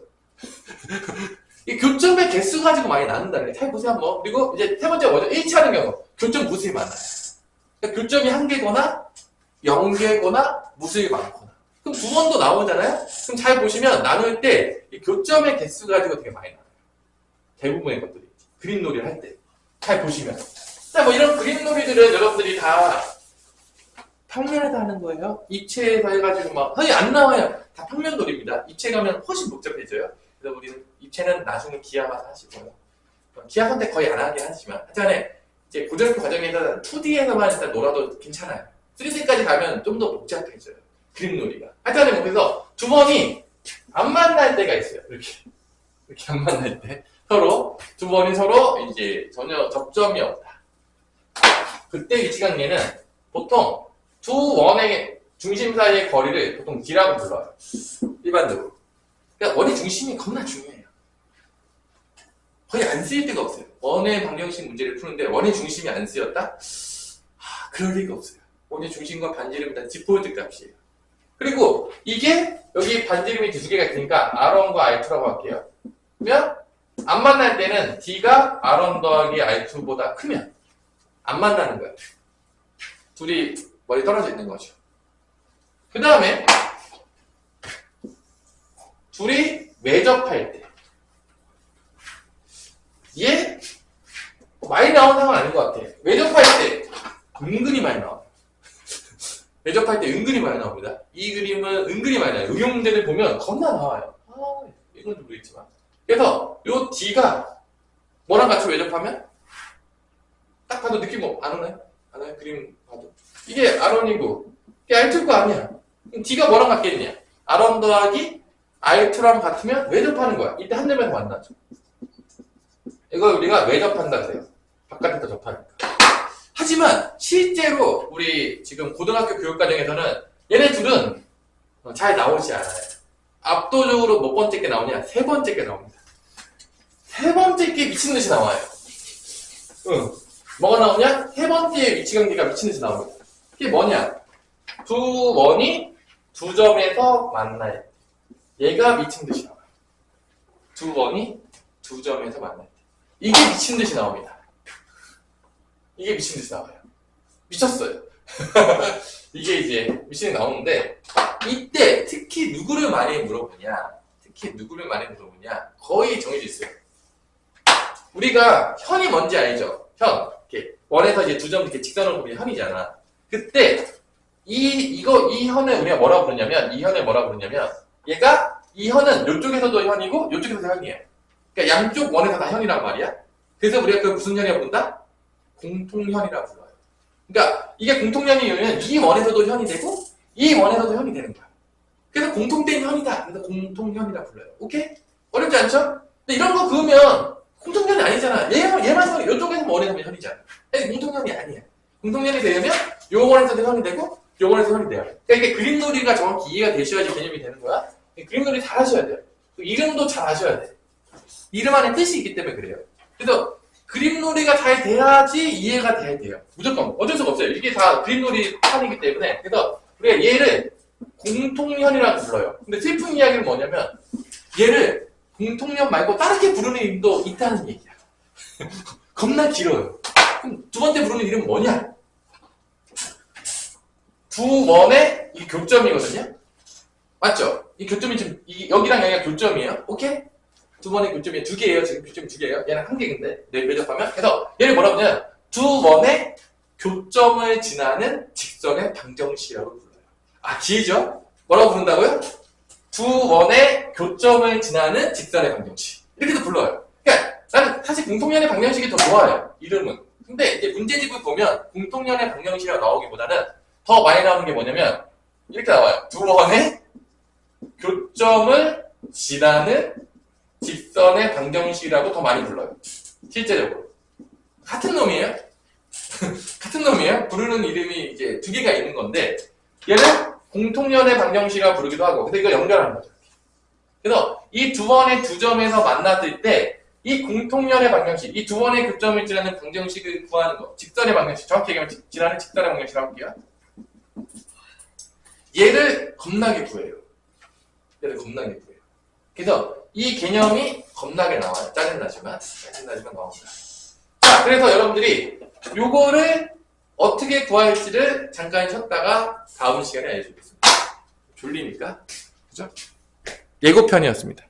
이 교점의 개수 가지고 많이 나눈다는 게 잘 보세요 한번. 그리고 이제 세 번째 뭐죠? 일치하는 경우 교점 무수히 많아요. 그러니까 교점이 한 개거나 0개거나 무수히 많거나. 그럼 두 번도 나오잖아요? 그럼 잘 보시면 나눌 때 이 교점의 개수 가지고 되게 많이 나와요. 대부분의 것들이. 그림놀이를 할 때. 잘 보시면. 자, 뭐 이런 그림놀이들은 여러분들이 다 평면에서 하는 거예요. 입체에서 해가지고 막 거의 안 나와요. 다 평면놀이입니다. 입체 가면 훨씬 복잡해져요. 그래서 우리는 입체는 나중에 기하 와서 하시고요. 기하 선택 거의 안 하긴 하지만 하여튼에 이제 고등학교 과정에서 2D에서만 일단 놀아도 괜찮아요. 3D까지 가면 좀 더 복잡해져요. 그림놀이가. 하여튼에 뭐 그래서 두 번이 안 만날 때가 있어요. 이렇게 안 만날 때 두 번이 서로 이제 전혀 접점이 없다. 그때 위치관계는 보통 두 원의 중심 사이의 거리를 보통 D라고 불러요. 일반적으로. 그러니까 원의 중심이 겁나 중요해요. 거의 안 쓰일 데가 없어요. 원의 방정식 문제를 푸는데 원의 중심이 안 쓰였다? 그럴 리가 없어요. 원의 중심과 반지름이 다 디폴트 값이에요. 그리고 이게 여기 반지름이 두 개가 있으니까 R1과 R2라고 할게요. 그러면 안 만날 때는 D가 R1 더하기 R2보다 크면 안 만나는 거예요. 둘이 멀리 떨어져 있는 거죠. 그 다음에 둘이 매접할 때 얘 많이 나온 상황은 아닌 것 같아. 외접할 때 은근히 많이 나와. 외접할 때 은근히 많이 나옵니다. 이 그림은 은근히 많이 나와요. 응용 문제들 보면 겁나 나와요. 이건 모르겠지만. 그래서 요 D가 뭐랑 같이 외접하면 딱 봐도 느낌 안 오나요? 안 와요? 그림 봐도. 이게 R1이고 이게 R2가 아니야. 그럼 D가 뭐랑 같겠냐? R1 더하기 R2랑 같으면 외접하는 거야. 이때 한 점에서 만나죠. 이걸 우리가 외접한다 그래요. 바깥에서 접하니까. 하지만 실제로 우리 지금 고등학교 교육과정에서는 얘네 둘은 잘 나오지 않아요. 압도적으로 몇 번째 게 나오냐? 세 번째 게 나옵니다. 세 번째 게 미친듯이 나와요. 뭐가 나오냐? 세 번째 위치관계가 미친듯이 나옵니다. 이게 뭐냐? 두 원이 두 점에서 만날 때 얘가 미친듯이 나와요. 두 원이 두 점에서 만날 때 이게 미친듯이 나옵니다. 이게 미친듯이 나와요. 미쳤어요. 이게 이제 미친듯이 나오는데 이때 특히 누구를 많이 물어보냐? 거의 정해져 있어요. 우리가 현이 뭔지 알죠? 현. 이렇게 원에서 이제 두 점 이렇게 직선으로 보면 현이잖아. 그때 이 현을 우리가 뭐라고 부르냐면 얘가 이 현은 이쪽에서도 현이고 이쪽에서도 현이에요. 그러니까 양쪽 원에서 다 현이란 말이야. 그래서 우리가 그 무슨 현이라고 부른다? 공통현이라고 불러요. 그러니까 이게 공통현의 이유는 이 원에서도 현이 되고 이 원에서도 현이 되는 거야. 그래서 공통된 현이다. 그래서 공통현이라고 불러요. 오케이? 어렵지 않죠? 근데 이런 거 그으면 공통현이 아니잖아. 얘만 이쪽에서 원에서 현이잖아. 공통현이 아니야. 공통현이 되려면 요 원에서도 현이 되고 요 원에서 현이 돼요. 그러니까 이게 그림놀이가 정확히 이해가 되셔야지 개념이 되는 거야. 그림놀이 잘 하셔야 돼요. 이름도 잘 아셔야 돼. 이름 안에 뜻이 있기 때문에 그래요. 그래서 그림놀이가 잘 돼야지 이해가 돼야 돼요. 무조건 어쩔 수가 없어요. 이게 다 그림놀이 판이기 때문에. 그래서 우리가 얘를 공통현이라고 불러요. 근데 슬픈 이야기는 뭐냐면 얘를 공통현 말고 다르게 부르는 이름도 있다는 얘기야. 겁나 길어요. 그럼 두 번째 부르는 이름은 뭐냐? 두 원의 이 교점이거든요. 맞죠? 이 교점이 지금 여기랑 여기가 교점이에요. 오케이? 두 번의 교점이 두 개예요. 지금 교점이 두 개예요. 얘는 한 개인데 매접하면. 그래서 얘를 뭐라고 하냐면 두 원의 교점을 지나는 직선의 방정식이라고 불러요. 아, 길죠? 뭐라고 부른다고요? 두 원의 교점을 지나는 직선의 방정식. 이렇게도 불러요. 그러니까 나는 사실 공통연의 방정식이 더 좋아요. 이름은. 근데 이제 문제집을 보면 공통연의 방정식이라고 나오기보다는 더 많이 나오는 게 뭐냐면 이렇게 나와요. 두 원의 교점을 지나는 직선의 방정식이라고 더 많이 불러요. 실제적으로. 같은 놈이에요. 같은 놈이에요. 부르는 이름이 이제 두 개가 있는 건데 얘는 공통연의 방정식이라고 부르기도 하고 근데 이거 연결하는 거죠. 그래서 이 두 원의 두 점에서 만났을 때 이 공통연의 방정식, 이 두 원의 교점을 지나는 방정식을 구하는 거, 직선의 방정식, 정확히 얘기하면 지나는 직선의 방정식이라고 할게요. 얘를 겁나게 구해요. 그래서 이 개념이 겁나게 나와요. 짜증나지만 나옵니다. 자, 그래서 여러분들이 요거를 어떻게 구할지를 잠깐 쉬었다가 다음 시간에 알려주겠습니다. 졸리니까. 그죠? 예고편이었습니다.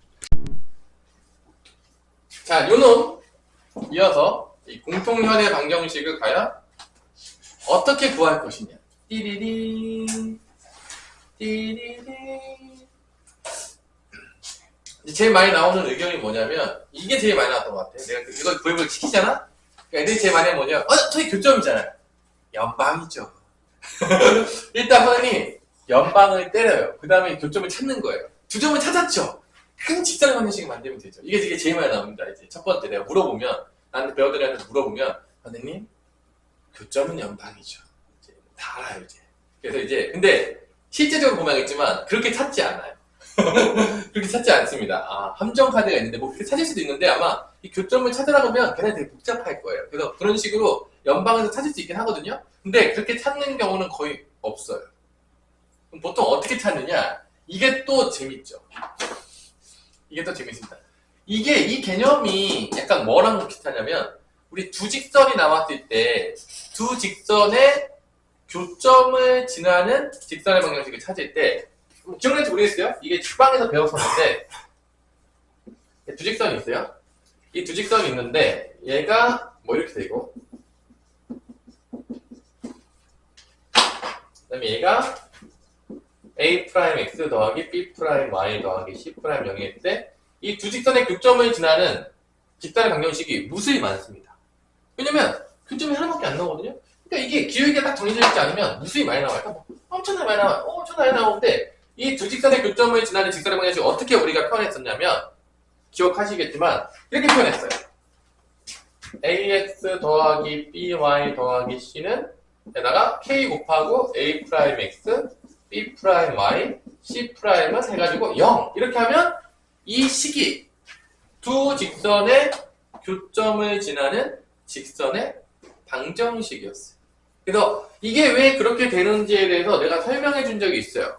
자, 요놈 이어서 이 공통현의 방정식을 과연 어떻게 구할 것이냐. 띠리리 제일 많이 나오는 의견이 뭐냐면 이게 제일 많이 나왔던 것 같아. 내가 이걸 구해보기 시키잖아? 그러니까 애들이 제일 많이 하는 뭐냐? 저기 교점이잖아요. 연방이죠. 일단 선생님이 연방을 때려요. 그 다음에 교점을 찾는 거예요. 두 점을 찾았죠? 그럼 직선의 방정식을 만들면 되죠. 이게 제일 많이 나옵니다. 이제 첫 번째 내가 물어보면 나한테 배우들한테 물어보면 선생님 교점은 연방이죠. 이제 다 알아요 이제. 그래서 이제 근데 실제적으로 보면 알겠지만 그렇게 찾지 않아요. 그렇게 찾지 않습니다. 아, 함정 카드가 있는데 뭐 그렇게 찾을 수도 있는데 아마 이 교점을 찾으라고 하면 걔네 되게 복잡할 거예요. 그래서 그런 식으로 연방에서 찾을 수 있긴 하거든요. 근데 그렇게 찾는 경우는 거의 없어요. 그럼 보통 어떻게 찾느냐? 이게 또 재밌죠. 이게 또 재밌습니다. 이 개념이 약간 뭐랑 비슷하냐면 우리 두 직선이 나왔을 때 두 직선의 교점을 지나는 직선의 방정식을 찾을 때 기억나는지 모르겠어요? 이게 직방에서 배웠었는데 두 직선이 있어요. 이 두 직선이 있는데 얘가 뭐 이렇게 되고 그 다음에 얘가 A'X 더하기 B'Y 더하기 C'Y일 때 이 두 직선의 교점을 지나는 직선의 방정식이 무수히 많습니다. 왜냐면 교점이 하나밖에 안 나오거든요. 그러니까 이게 기울기가 딱 정해져 있지 않으면 무수히 많이 나와요. 그러니까 뭐 엄청나게 많이 나와요. 엄청나게 나오는데 이 두 직선의 교점을 지나는 직선의 방정식을 어떻게 우리가 표현했었냐면 기억하시겠지만 이렇게 표현했어요. ax 더하기 by 더하기 c는 에다가 k 곱하고 a'x, b'y, c'은 해가지고 0 이렇게 하면 이 식이 두 직선의 교점을 지나는 직선의 방정식이었어요. 그래서 이게 왜 그렇게 되는지에 대해서 내가 설명해 준 적이 있어요.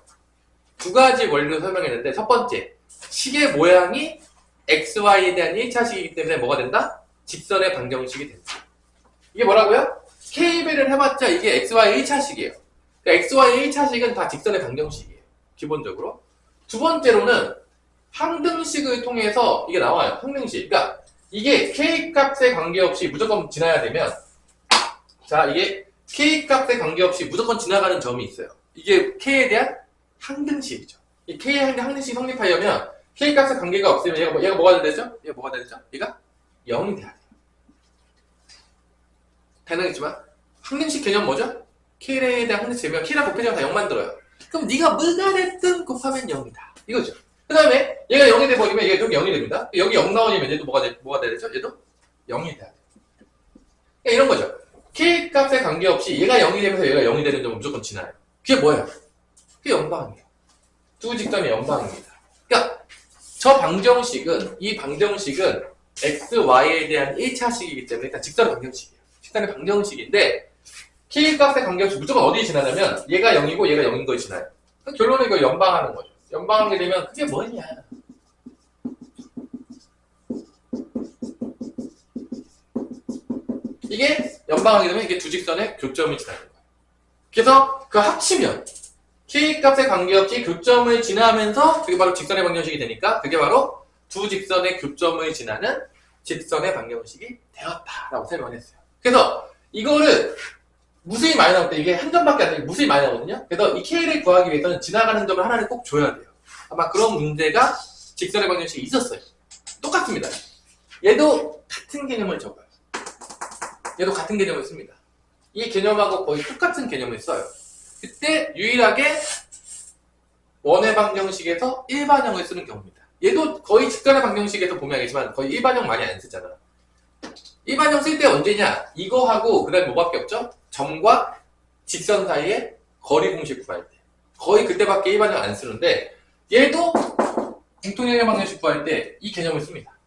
두 가지 원리로 설명했는데 첫 번째, 식의 모양이 xy에 대한 1차식이기 때문에 뭐가 된다? 직선의 방정식이 된다. 이게 뭐라고요? k배를 해봤자 이게 xy의 1차식이에요. 그러니까 xy의 1차식은 다 직선의 방정식이에요. 기본적으로. 두 번째로는 항등식을 통해서 이게 나와요. 항등식. 그러니까 이게 k 값에 관계없이 무조건 지나야 되면 자 이게 k 값에 관계없이 무조건 지나가는 점이 있어요. 이게 k에 대한 항등식이죠. 이 k의 항등식이 성립하려면 k 값에 관계가 없으면 얘가 뭐가 돼야 되죠? 얘가 뭐가 돼야 되죠? 얘가 0이 돼야 돼요. 당연하겠지만 항등식 개념 뭐죠? k에 대한 항등식 개념 k랑 곱해지면 다 0 만들어요. 그럼 네가 뭐가 됐든 곱하면 0이다. 이거죠. 그 다음에 얘가 0이 돼버리면 얘가 좀 0이 됩니다. 여기 0 나오려면 얘도 뭐가 돼야 되죠? 얘도 0이 돼야 돼요. 그러니까 이런 거죠. k 값에 관계없이 얘가 0이 되면서 얘가 0이 되는 점은 무조건 지나요. 그게 뭐예요? 그게 연방이에요. 두 직선의 연방입니다. 그러니까 저 방정식은 이 방정식은 x, y에 대한 1차식이기 때문에 일단 직선의 방정식이에요. 직선의 방정식인데 k 값에 관계없이 무조건 어디에 지나냐면 얘가 0이고 얘가 0인 거에 지나요. 결론은 이거 연방하는 거죠. 연방하게 되면 그게 뭐냐? 이게 연방하게 되면 이게 두 직선의 교점을 지나는 거예요. 그래서 그 합치면 k 값에 관계없이 교점을 지나면서 그게 바로 직선의 방정식이 되니까 그게 바로 두 직선의 교점을 지나는 직선의 방정식이 되었다라고 설명을 했어요. 그래서 이거를 무수히 많이 나올 때 이게 한 점밖에 안 되고 무수히 많이 나오거든요. 그래서 이 k를 구하기 위해서는 지나가는 점을 하나를 꼭 줘야 돼요. 아마 그런 문제가 직선의 방정식이 있었어요. 똑같습니다. 얘도 같은 개념을 적어요. 얘도 같은 개념을 씁니다. 이 개념하고 거의 똑같은 개념을 써요. 그때 유일하게 원의 방정식에서 일반형을 쓰는 경우입니다. 얘도 거의 직선의 방정식에서 보면 알겠지만 거의 일반형 많이 안 쓰잖아. 일반형 쓸 때 언제냐? 이거하고 그 다음에 뭐밖에 없죠? 점과 직선 사이의 거리 공식 구할 때. 거의 그때밖에 일반형 안 쓰는데 얘도 공통연의 방정식 구할 때 이 개념을 씁니다.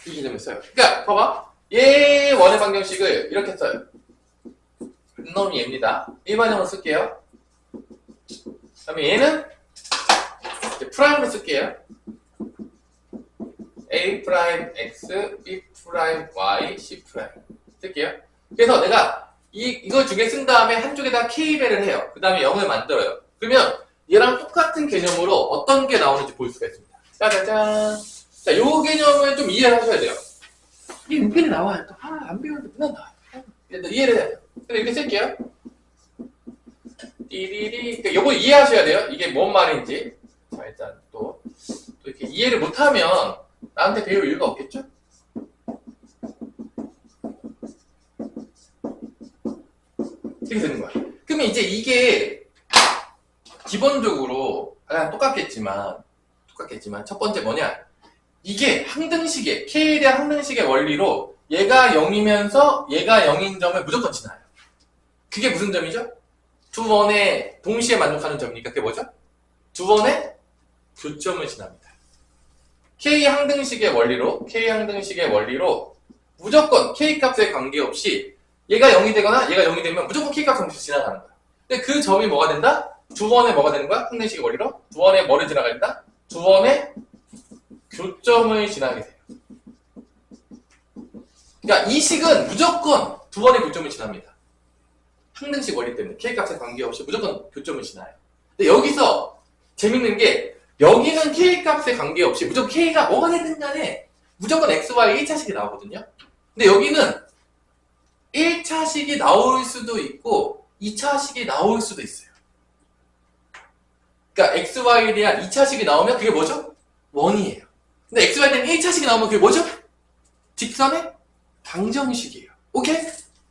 이 개념을 써요. 그러니까 봐봐. 얘 원의 방정식을 이렇게 써요. 놈이 얘입니다. 일반형으로 쓸게요. 그 다음에 얘는 프라임으로 쓸게요. A'X, B'Y, C' 쓸게요. 그래서 내가 이걸 두 개 쓴 다음에 한쪽에다 K배를 해요. 그 다음에 0을 만들어요. 그러면 얘랑 똑같은 개념으로 어떤 게 나오는지 볼 수가 있습니다. 짜자잔. 자, 요 개념을 좀 이해를 하셔야 돼요. 이게 은근히 나와요. 또, 안 배우는데 맨날 나와요. 이해를 해야 돼요. 그래서 이렇게 쓸게요. 띠리리. 그러니까 요거 이해하셔야 돼요. 이게 뭔 말인지. 자, 일단 또 이렇게 이해를 못하면 나한테 배울 이유가 없겠죠? 이렇게 되는 거야. 그러면 이제 이게 기본적으로 똑같겠지만 첫 번째 뭐냐? 이게 항등식의 K에 대한 항등식의 원리로 얘가 0이면서 얘가 0인 점을 무조건 지나요. 그게 무슨 점이죠? 두 번에 동시에 만족하는 점이니까 그게 뭐죠? 두 번의 교점을 지납니다. K 항등식의 원리로 무조건 K 값에 관계없이 얘가 0이 되거나 얘가 0이 되면 무조건 K 값에 지나가는 거야. 근데 그 점이 뭐가 된다? 두 번에 뭐가 되는 거야? 항등식의 원리로 두 번에 뭐를 지나간다? 두 번의 교점을 지나게 돼요. 그러니까 이 식은 무조건 두 번의 교점을 지납니다. 항등식 원리 때문에 K 값에 관계없이 무조건 교점을 지나요. 근데 여기서 재밌는 게 여기는 K 값에 관계없이 무조건 K가 뭐가 되든 간에 무조건 XY 1차식이 나오거든요. 근데 여기는 1차식이 나올 수도 있고 2차식이 나올 수도 있어요. 그러니까 XY에 대한 2차식이 나오면 그게 뭐죠? 원이에요. 근데 XY에 대한 1차식이 나오면 그게 뭐죠? 직선의 방정식이에요. 오케이?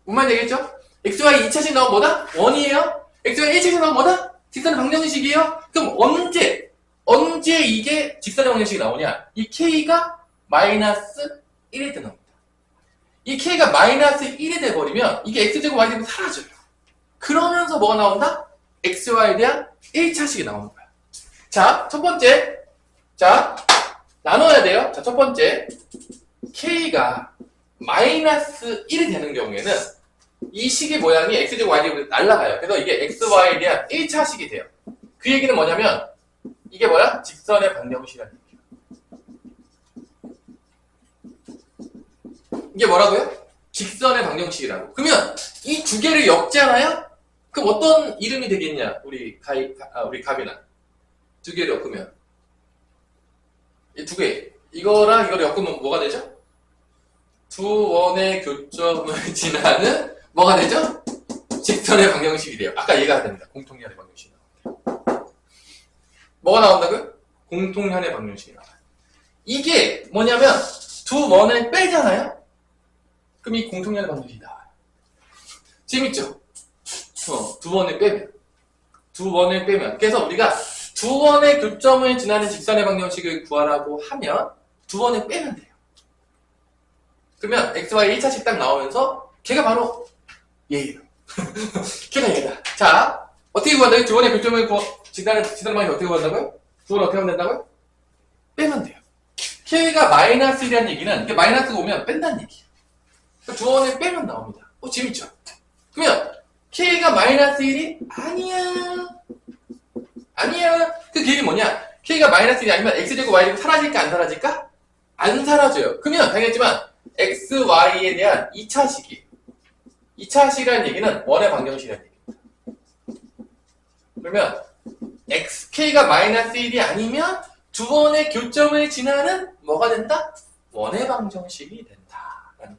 뭔 말인지 알겠죠? XY 2차식 나오면 뭐다? 원이에요. XY 1차식 나오면 뭐다? 직선의 방정식이에요. 그럼 언제 이게 직선의 방정식이 나오냐? 이 K가 마이너스 1일 때 나옵니다. 이 K가 마이너스 1이 돼버리면 이게 X제곱 Y제곱 사라져요. 그러면서 뭐가 나온다? XY에 대한 1차식이 나오는 거야. 자, 첫 번째. 자, 나눠야 돼요. 자, 첫 번째. K가 마이너스 1이 되는 경우에는 이 식의 모양이 X제곱 Y제곱이 날라가요. 그래서 이게 XY에 대한 1차식이 돼요. 그 얘기는 뭐냐면 이게 뭐야? 직선의 방정식이라는 얘기예요. 이게 뭐라고요? 직선의 방정식이라고. 그러면 이 두 개를 엮잖아요? 그럼 어떤 이름이 되겠냐? 우리 갑이나. 두 개를 엮으면. 이 두 개. 이거랑 이거를 엮으면 뭐가 되죠? 두 원의 교점을 지나는 뭐가 되죠? 직선의 방정식이 돼요. 아까 얘가 됩니다. 공통연의 방정식이 나옵니다. 뭐가 나온다고요? 공통연의 방정식이 나와요. 이게 뭐냐면 두 원을 빼잖아요? 그럼 이 공통연의 방정식이 나와요. 재밌죠? 두 원을 빼면. 두 원을 빼면. 그래서 우리가 두 원의 교점을 지나는 직선의 방정식을 구하라고 하면 두 원을 빼면 돼요. 그러면 XY 1차식 딱 나오면서 걔가 바로 얘예요. 걔가 얘다. 자, 어떻게 구한다고요? 두 원의 교점을 지나는 직선의 방정식 어떻게 구한다고요? 두 원 어떻게 하면 된다고요? 빼면 돼요. K가 마이너스 1이라는 얘기는 이게 마이너스가 오면 뺀다는 얘기예요. 두 원을 빼면 나옵니다. 재밌죠? 그러면 K가 마이너스 1이 아니야. 그 얘기 뭐냐? K가 마이너스 1이 아니면 X제곱 Y제곱 사라질까 안 사라질까? 안 사라져요. 그러면 당연했지만 XY에 대한 2차식이라는 얘기는 원의 방정식이라는 얘기입니다. 그러면 K가 마이너스 1이 아니면 두 원의 교점을 지나는 뭐가 된다? 원의 방정식이 된다라는 거예요.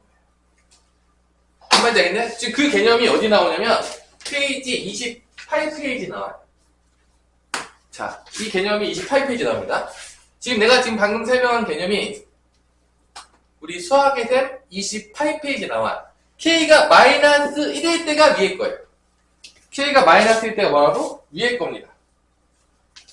한마디 되겠네? 지금 그 개념이 어디 나오냐면 페이지 28페이지 나와요. 자, 이 개념이 28페이지 나옵니다. 내가 방금 설명한 개념이 우리 수학의 셈 28페이지 나와. K가 마이너스 1일 때가 위에 거예요. K가 마이너스 1일 때가 뭐라고? 위에 겁니다.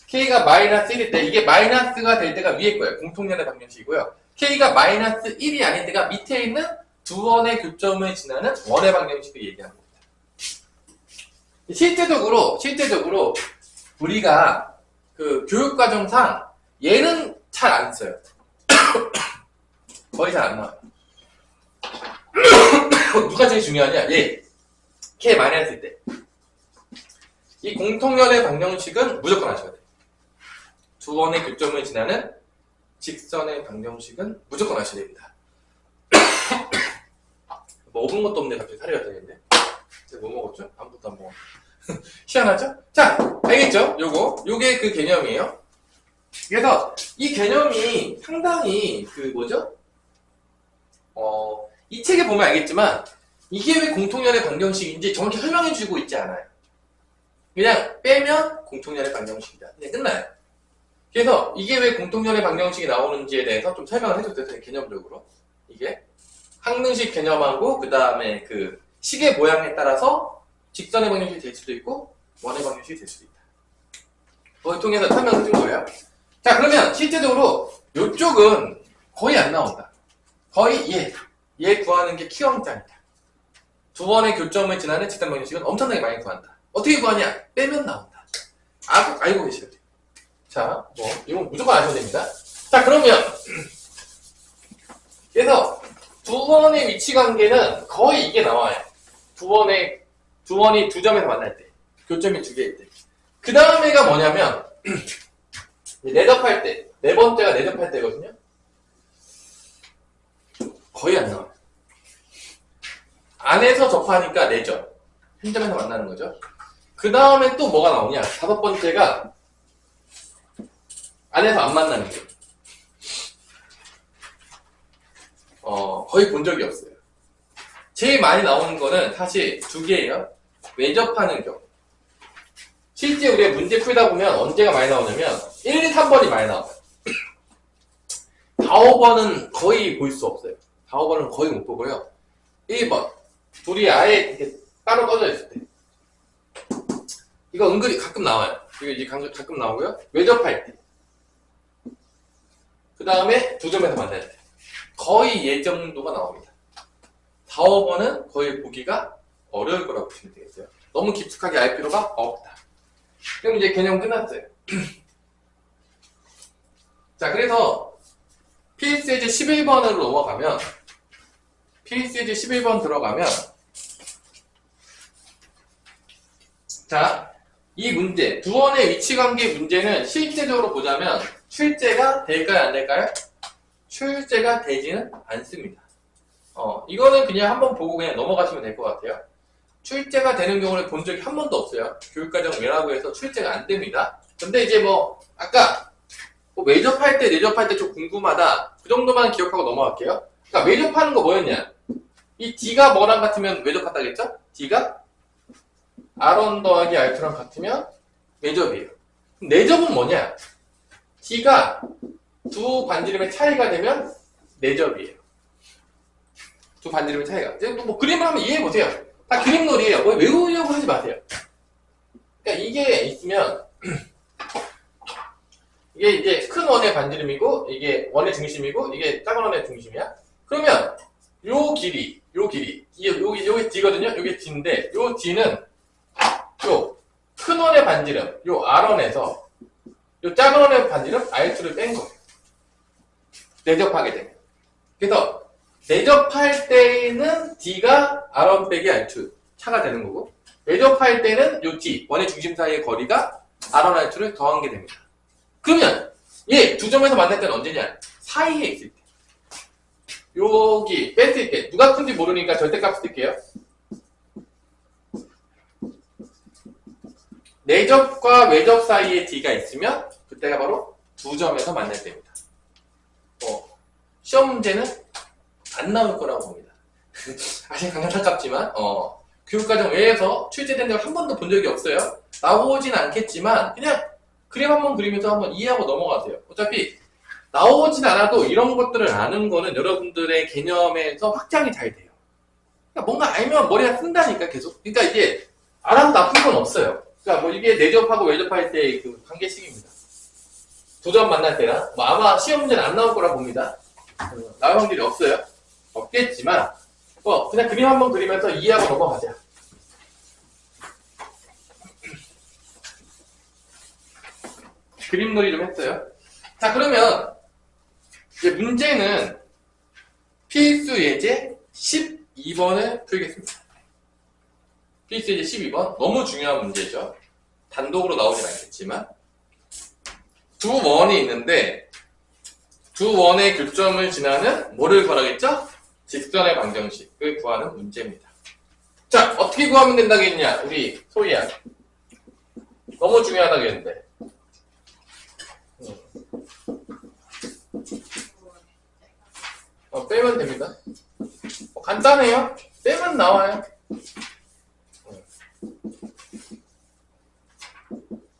K가 마이너스 1일 때, 이게 마이너스가 될 때가 위에 거예요. 공통연의 방정식이고요. K가 마이너스 1이 아닐 때가 밑에 있는 두 원의 교점을 지나는 원의 방정식을 얘기하는 겁니다. 실제적으로 우리가 그 교육과정상 얘는 잘 안 써요. 거의 잘 안 나와요. 누가 제일 중요하냐? 얘. K 마이너스 때. 이 공통연의 방정식은 무조건 하셔야 돼요. 두 원의 교점을 지나는 직선의 방정식은 무조건 하셔야 됩니다. 먹은 것도 없네. 갑자기 살이 왔다겠네. 제가 뭐 먹었죠? 아무것도 안 먹었네. 희한하죠? 자, 알겠죠? 요게 그 개념이에요. 그래서 이 개념이 상당히 이 책에 보면 알겠지만 이게 왜 공통연의 방정식인지 정확히 설명해주고 있지 않아요. 그냥 빼면 공통연의 방정식이다. 그냥 끝나요. 그래서 이게 왜 공통연의 방정식이 나오는지에 대해서 좀 설명을 해줬어요. 개념적으로. 이게 항등식 개념하고 그 다음에 그 식의 모양에 따라서 직선의 방정식이 될 수도 있고 원의 방정식이 될 수도 있다. 그걸 통해서 설명을 해준 거예요. 자, 그러면 실제적으로 이쪽은 거의 안 나온다. 거의 얘 구하는 게 키워짱이다. 두 번의 교점을 지나는 직선 방정식은 엄청나게 많이 구한다. 어떻게 구하냐? 빼면 나온다. 알고 계셔야 돼요. 자, 이건 무조건 아셔야 됩니다. 자, 그러면 그래서 두 번의 위치 관계는 거의 이게 나와요. 두 번이 두 점에서 만날 때, 교점이 두 개일 때. 그 다음에가 뭐냐면 내접할 때, 네 번째가 내접할 때거든요. 거의 안 나와요. 안에서 접하니까 내접. 한 점에서 만나는 거죠. 그 다음에 또 뭐가 나오냐? 다섯 번째가 안에서 안 만나는 거. 거의 본 적이 없어요. 제일 많이 나오는 거는 사실 두 개예요. 외접하는 경우. 실제 우리가 문제 풀다 보면 언제가 많이 나오냐면 1, 2, 3번이 많이 나와요. 4, 5번은 거의 볼 수 없어요. 4, 5번은 거의 못 보고요. 1번. 둘이 아예 이렇게 따로 꺼져 있을 때. 이거 은근히 가끔 나와요. 이거 이제 가끔 나오고요. 외접할 때. 그 다음에 두 점에서 만날 때. 거의 예정도가 나옵니다. 4, 5번은 거의 보기가 어려울 거라고 보시면 되겠어요. 너무 깊숙하게 알 필요가 없다. 그럼 이제 개념 끝났어요. 자, 그래서 필수예제 11번으로 넘어가면 필수예제 11번 들어가면 자, 이 문제 두원의 위치관계 문제는 실제적으로 보자면 출제가 될까요? 안 될까요? 출제가 되지는 않습니다. 이거는 그냥 한번 보고 그냥 넘어가시면 될 것 같아요. 출제가 되는 경우를 본 적이 한 번도 없어요. 교육과정 외라고 해서 출제가 안 됩니다. 근데 이제 뭐 아까 뭐 외접할 때 내접할 때 좀 궁금하다 그 정도만 기억하고 넘어갈게요. 그러니까 외접하는 거 뭐였냐? 이 D가 뭐랑 같으면 외접한다겠죠? D가 R1 더하기 R2랑 같으면 외접이에요. 내접은 뭐냐? D가 두 반지름의 차이가 되면 내접이에요. 두 반지름의 차이가. 이제 뭐 그림을 한번 이해해보세요. 다 그림놀이에요. 뭐 외우려고 하지 마세요. 그러니까 이게 있으면 이게 이제 큰 원의 반지름이고 이게 원의 중심이고 이게 작은 원의 중심이야. 그러면 요 길이 여기 D거든요. 요게 D인데 요 D는 요 큰 원의 반지름 요 R1에서 요 작은 원의 반지름 R2를 뺀 거예요. 내접하게 되면. 그래서 내접할 때는 D가 R1 빼기 R2 차가 되는 거고 외접할 때는 요 D 원의 중심 사이의 거리가 R1, R2를 더한 게 됩니다. 그러면 얘 두 점에서 만날 때는 언제냐? 사이에 있을 때. 여기 뺐을 때 누가 큰지 모르니까 절대값 쓸게요. 내접과 외접 사이에 D가 있으면 그때가 바로 두 점에서 만날 때입니다. 시험 문제는 안 나올 거라고 봅니다. 아직 안타깝지만 교육과정 외에서 출제된 적을 한 번도 본 적이 없어요. 나오진 않겠지만 그냥 그림 한번 그리면서 한번 이해하고 넘어가세요. 어차피 나오진 않아도 이런 것들을 아는 거는 여러분들의 개념에서 확장이 잘 돼요. 그러니까 뭔가 알면 머리가 쓴다니까 계속. 그러니까 이게 알아도 나쁜 건 없어요. 그러니까 뭐 이게 내접하고 외접할 때 그 관계식입니다. 두 점 만날 때나 뭐 아마 시험 문제는 안 나올 거라 봅니다. 나올 확률이 없어요. 없겠지만 그냥 그림 한번 그리면서 이해하고 넘어가자. 그림놀이 좀 했어요. 자, 그러면 이제 문제는 필수 예제 12번을 풀겠습니다. 필수 예제 12번 너무 중요한 문제죠. 단독으로 나오진 않겠지만 두 원이 있는데 두 원의 교점을 지나는 뭐를 구하겠죠? 직선의 방정식을 구하는 문제입니다. 자, 어떻게 구하면 된다겠냐? 우리 소희야. 너무 중요하다겠는데. 빼면 됩니다. 간단해요. 빼면 나와요.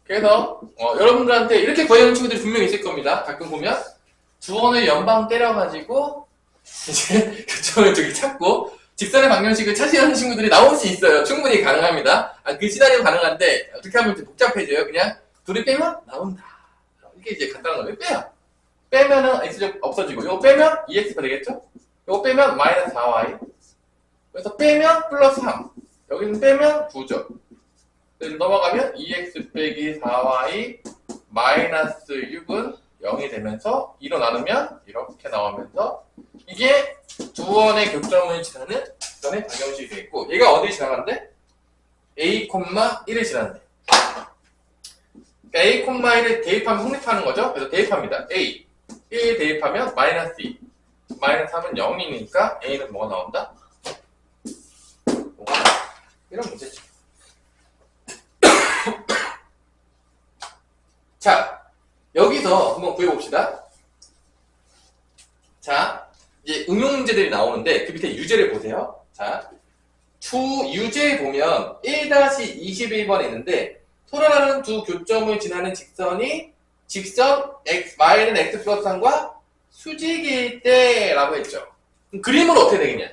그래서 여러분들한테 이렇게 구하는 친구들이 분명히 있을 겁니다. 가끔 보면 두 원을 연방 때려가지고 이제 교점을 저기 찾고 직선의 방정식을 찾으려는 친구들이 나올 수 있어요. 충분히 가능합니다. 그 시나리오 가능한데 어떻게 하면 좀 복잡해져요. 그냥 둘이 빼면 나온다. 이게 이제 간단한 거예요. 빼요. 빼면은 x제곱 없어지고 이거 빼면 2x가 되겠죠? 이거 빼면 마이너스 4y 그래서 빼면 플러스 3 여기는 빼면 9죠. 그래서 넘어가면 2x 빼기 4y 마이너스 6은 0이 되면서 2로 나누면 이렇게 나오면서 이게 두 원의 교점을 지나는 직선의 방정식이 되겠고 얘가 어디 지나간대? a, 1을 지나는데 그러니까 a, 1을 대입하면 성립하는 거죠. 그래서 대입합니다. a 1 대입하면 마이너스 2 마이너스 3은 0이니까 a는 뭐가 나온다? 이런 문제죠. 자, 여기서 한번 구해봅시다. 자, 이제 응용 문제들이 나오는데 그 밑에 유제를 보세요. 자, 두 유제에 보면 1-21번에 있는데 토론하는 두 교점을 지나는 직선이 직선 y는 x 플러스 3과 수직일 때 라고 했죠. 그럼 그림은 어떻게 되겠냐?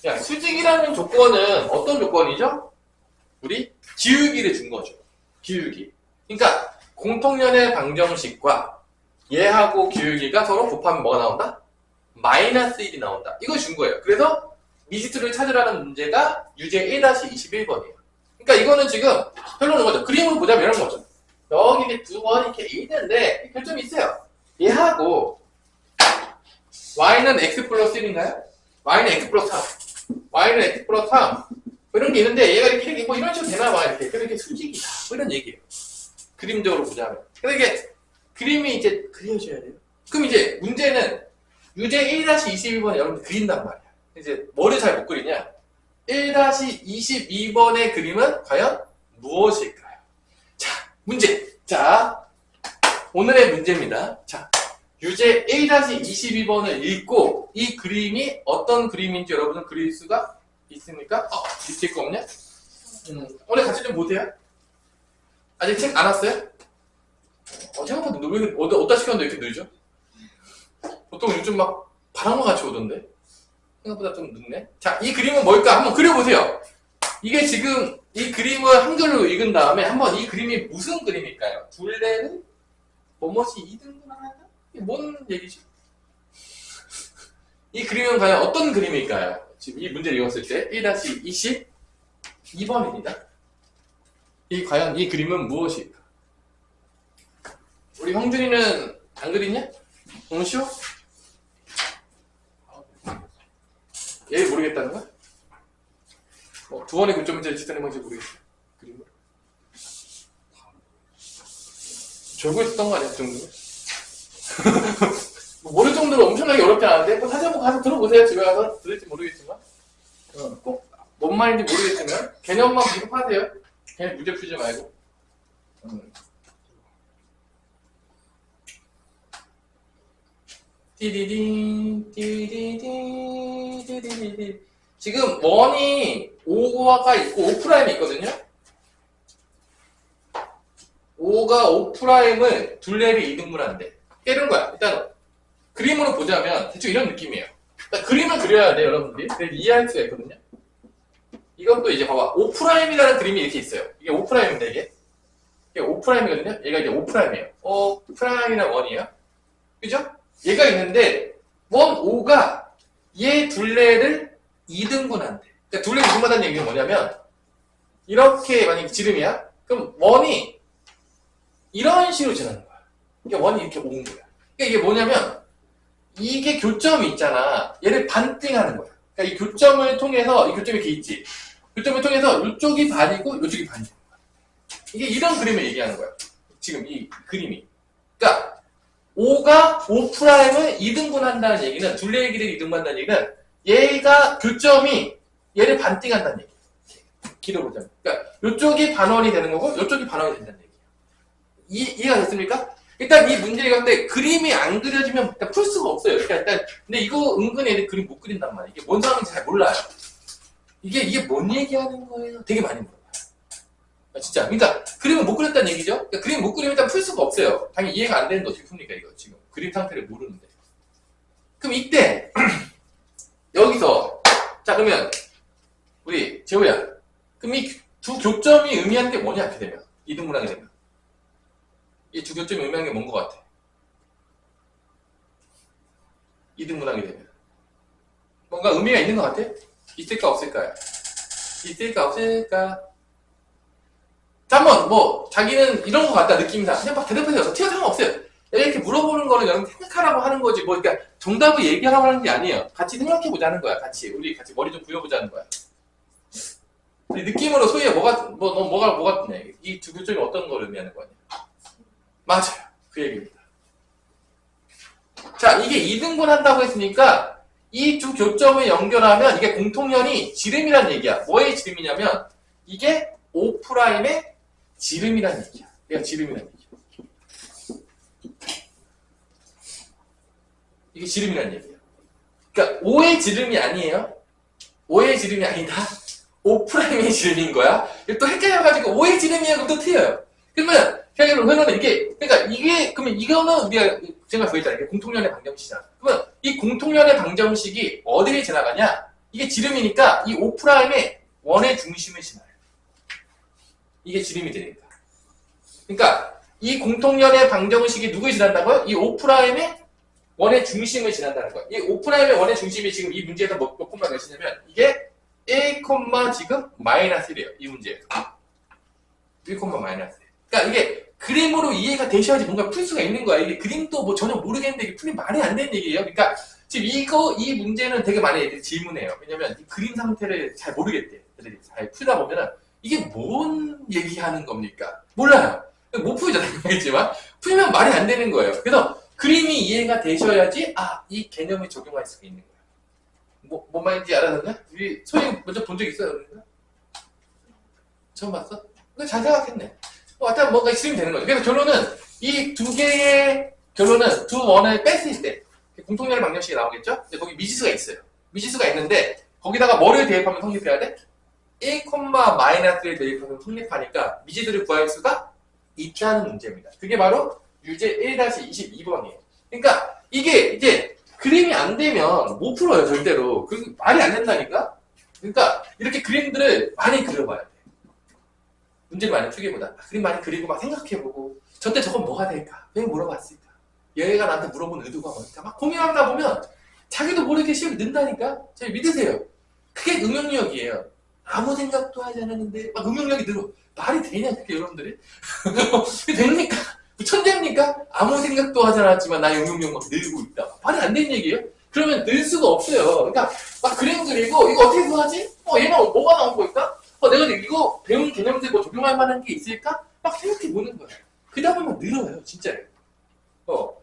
야, 수직이라는 조건은 어떤 조건이죠? 우리 기울기를 준 거죠. 기울기. 그러니까 공통연의 방정식과 얘하고 기울기가 서로 곱하면 뭐가 나온다? 마이너스 1이 나온다. 이걸 준 거예요. 그래서 미지수를 찾으라는 문제가 유제 1-21번이에요. 그러니까 이거는 지금 별로는 거죠. 그림을 보자면 이런 거죠. 여기 이렇게 두 번 이렇게 있는데 결점이 있어요. 얘하고 y는 x 플러스 1인가요? y는 x 플러스 3. y는 x 플러스 3. 이런 게 있는데 얘가 이렇게 뭐 이런 식으로 되나봐. 이렇게 수직이다. 뭐 이런 얘기예요. 그림적으로 보자면. 근데 이게 그림이 이제 그려져야 돼요. 그럼 이제 문제는 유제 1-21번에 여러분들 그린단 말이야. 이제 뭐를 잘 못 그리냐? 1-22번의 그림은 과연 무엇일까요? 자, 문제. 자, 오늘의 문제입니다. 자, 유제 1-22번을 읽고 이 그림이 어떤 그림인지 여러분은 그릴 수가 있습니까? 밑에 거 없냐? 오늘 같이 좀 보세요. 아직 책 안 왔어요? 생각보다 왜 어디다 시켰는데 이렇게 늦죠? 보통 요즘 막 바람과 같이 오던데? 생각보다 좀 늦네? 자, 이 그림은 뭘까? 한번 그려보세요. 이게 지금 이 그림을 한글로 읽은 다음에 한번 이 그림이 무슨 그림일까요? 둘레를 뭐뭇이 2등분하다? 이게 뭔 얘기지? 이 그림은 과연 어떤 그림일까요? 지금 이 문제를 읽었을 때 1-22번입니다. 과연 이 그림은 무엇일까? 우리 형준이는 안 그리냐? 너무 쉬워? 얘 모르겠다는 거야? 두 번의 교점문제를 지도하는 건지 모르겠어. 그림을. 졸고 있었던 거 아니야, 그 정도면? 모를 정도로 엄청나게 어렵지 않은데, 뭐 사진 한번 가서 들어보세요. 집에 가서 들을지 모르겠지만. 꼭 뭔 말인지 모르겠지만, 개념만 비교하세요. 그냥 문제 풀지 말고. 띠디디, 띠디디, 띠디디. 지금 원이 5가 있고 5'이 있거든요. 5가 5'을 둘레를 이등분한대. 깨는 거야. 일단 그림으로 보자면 대충 이런 느낌이에요. 일단 그림을 그려야 돼요, 여러분들이. 그래서 이해할 수가 있거든요. 이건 또 이제 봐봐. 5'이라는 그림이 이렇게 있어요. 이게 5'입니다, 이게. 이게 5'이거든요. 얘가 이제 5'이에요. 5'이랑 원이에요. 그죠? 얘가 있는데 원 5가 얘 둘레를 2등분한대. 그러니까 둘레 2등분한다는 얘기는 뭐냐면 이렇게 만약에 지름이야? 그럼 원이 이런 식으로 지나는 거야. 그러니까 원이 이렇게 온 거야. 그러니까 이게 뭐냐면 이게 교점이 있잖아. 얘를 반띵하는 거야. 그러니까 이 교점을 통해서 이 교점이 이렇게 있지. 교점을 통해서 이쪽이 반이고 이쪽이 반이 되는 거야. 이게 이런 그림을 얘기하는 거야. 지금 이 그림이. 그러니까 5가 5'을 2등분한다는 얘기는 둘레의 길이를 2등분한다는 얘기는 얘가 교점이 얘를 반띵한다는 얘기예요. 길어보자면. 그러니까 이쪽이 반원이 되는 거고 이쪽이 반원이 된다는 얘기예요. 이해가 됐습니까? 일단 이 문제를 읽었는데 그림이 안 그려지면 일단 풀 수가 없어요. 그러니까 일단 근데 이거 은근히 애들 그림 못 그린단 말이에요. 이게 뭔 상황인지 잘 몰라요. 이게 뭔 얘기하는 거예요? 되게 많이 물어봐요. 진짜. 그러니까 그림을 못 그렸다는 얘기죠? 그러니까 그림 못 그리면 일단 풀 수가 없어요. 당연히 이해가 안 되는데 어떻게 풉니까, 이거 지금. 그림 상태를 모르는데. 그럼 이때, 여기서, 자, 그러면, 우리, 재호야. 그럼 이 두 교점이 의미하는 게 뭐냐, 이렇게 되면. 이등분하게 되면. 이 두 교점이 의미하는 게 뭔 것 같아? 이등분하게 되면. 뭔가 의미가 있는 것 같아? 있을까, 없을까요? 있을까, 없을까? 자, 한번 뭐 자기는 이런 것 같다 느낌상 그냥 막 대답해서 티가 상관없어요. 이렇게 물어보는 거는 여러분 생각하라고 하는 거지 뭐 그러니까 정답을 얘기하라고 하는 게 아니에요. 같이 생각해보자는 거야. 우리 같이 머리 좀 부여보자는 거야. 우리 느낌으로 소희야 뭐가 같네. 이 두 교점이 어떤 걸 의미하는 거냐? 맞아요. 그 얘기입니다. 자, 이게 2등분 한다고 했으니까 이 두 교점을 연결하면 이게 공통연이 지름이란 얘기야. 뭐의 지름이냐면 이게 5'의 지름이란 얘기야. 얘가 지름이란 얘기야. 이게 지름이라는 얘기예요. 그러니까 O의 지름이 아니에요. O의 지름이 아니다. O'의 지름인 거야. 또 헷갈려가지고 O의 지름이야 그럼 또 틀려요. 그러면 그러면 이게 그러니까 이게 그러면 이거는 우리가 제가 보였잖아요. 이게 공통연의 방정식이잖아. 그러면 이 공통연의 방정식이 어디를 지나가냐? 이게 지름이니까 이 O'의 원의 중심을 지나요. 이게 지름이 되니까. 그러니까 이 공통연의 방정식이 누구를 지난다고요? 이 O'의 원의 중심을 지난다는 거예요. 이 O'의 원의 중심이 지금 이 문제에서 몇 콤마 몇이냐면 이게 1, 지금 마이너스 1이에요. 이 문제에서. 1, 마이너스 1. 그러니까 이게 그림으로 이해가 되셔야지 뭔가 풀 수가 있는 거야. 이게 그림도 뭐 전혀 모르겠는데 이게 풀면 말이 안 되는 얘기예요. 그러니까 지금 이 문제는 되게 많이 애들이 질문해요. 왜냐면 이 그림 상태를 잘 모르겠대. 애들이 잘 풀다 보면은 이게 뭔 얘기하는 겁니까? 몰라요. 못 풀잖아요. 알겠지만 풀면 말이 안 되는 거예요. 그래서 그림이 이해가 되셔야지 이 개념을 적용할 수가 있는 거예요. 뭔 말인지 알아듣냐? 우리 소희 먼저 본 적 있어요? 그러니까? 처음 봤어? 잘 생각했네. 하여튼 뭔가 지금 되는 거죠. 그래서 결론은 이 두 개의 결론은 두 원을 뺐을 때 공통연의 방정식이 나오겠죠? 근데 거기 미지수가 있어요. 미지수가 있는데 거기다가 뭐를 대입하면 성립해야 돼? 1, 마이너스를 대입하면 성립하니까 미지수를 구할 수가 있다는 문제입니다. 그게 바로 유제 1-22번이에요. 그러니까 이게 이제 그림이 안 되면 못 풀어요, 절대로. 그 말이 안 된다니까? 그러니까 이렇게 그림들을 많이 그려봐야 돼. 문제를 많이 풀기보다 그림 많이 그리고 막 생각해보고 저때 저건 뭐가 될까? 왜 물어봤을까? 얘가 나한테 물어본 의도가 뭘까? 막 고민하다 보면 자기도 모르게 시험이 는다니까? 저희 믿으세요. 그게 응용력이에요. 아무 생각도 하지 않았는데 막 응용력이 늘어. 말이 되냐 그게 여러분들이? 그게 됩니까? 천재입니까? 아무 생각도 하지 않았지만 나의 응용력 막 늘고 있다. 말이 안 되는 얘기예요? 그러면 늘 수가 없어요. 그러니까 막 그림 그리고 이거 어떻게 구하지? 얘는 뭐가 나온 걸까? 내가 이거 배운 개념들 뭐 적용할 만한 게 있을까? 막 생각해보는 거예요. 그러다 보면 늘어요, 진짜로.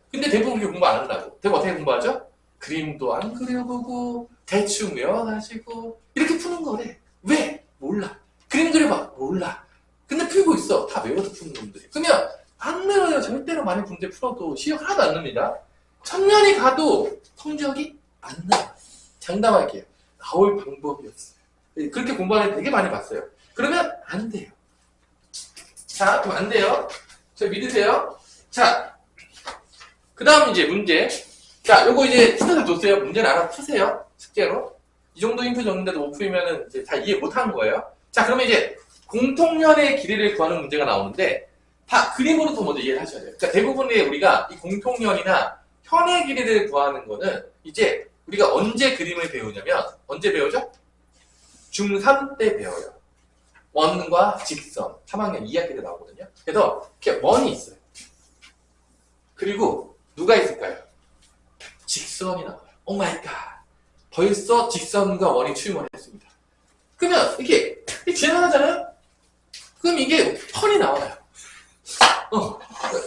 근데 대부분 그렇게 공부 안 한다고. 대부분 어떻게 공부하죠? 그림도 안 그려보고, 대충 외워가지고, 이렇게 푸는 거래. 왜? 몰라. 그림 그려봐. 몰라. 근데 풀고 있어. 다 외워서 푸는 놈들이. 그러면 안 늘어요. 절대로 많은 문제 풀어도 시력 하나도 안 납니다. 1000년이 가도 성적이 안 나와요. 장담할게요. 나올 방법이 없어요. 그렇게 공부하는 애 되게 많이 봤어요. 그러면 안 돼요. 자, 그럼 안 돼요. 저 믿으세요. 자, 그 다음 이제 문제. 자, 요거 이제 힌트를 줬어요. 문제는 알아 푸세요. 숙제로. 이 정도 힌트 줬는데도 못 풀면은 이제 다 이해 못 한 거예요. 자, 그러면 이제 공통연의 길이를 구하는 문제가 나오는데 다 그림으로부터 먼저 이해를 하셔야 돼요. 그러니까 대부분의 우리가 이 공통연이나 현의 길이를 구하는 거는 이제 우리가 언제 그림을 배우냐면 언제 배우죠? 중3 때 배워요. 원과 직선. 3학년 2학기 때 나오거든요. 그래서 이렇게 원이 있어요. 그리고 누가 있을까요? 직선이 나와요. 오 마이 갓. 벌써 직선과 원이 출몰했습니다. 그러면 이게 지나가잖아요? 그럼 이게 펄이 나와요.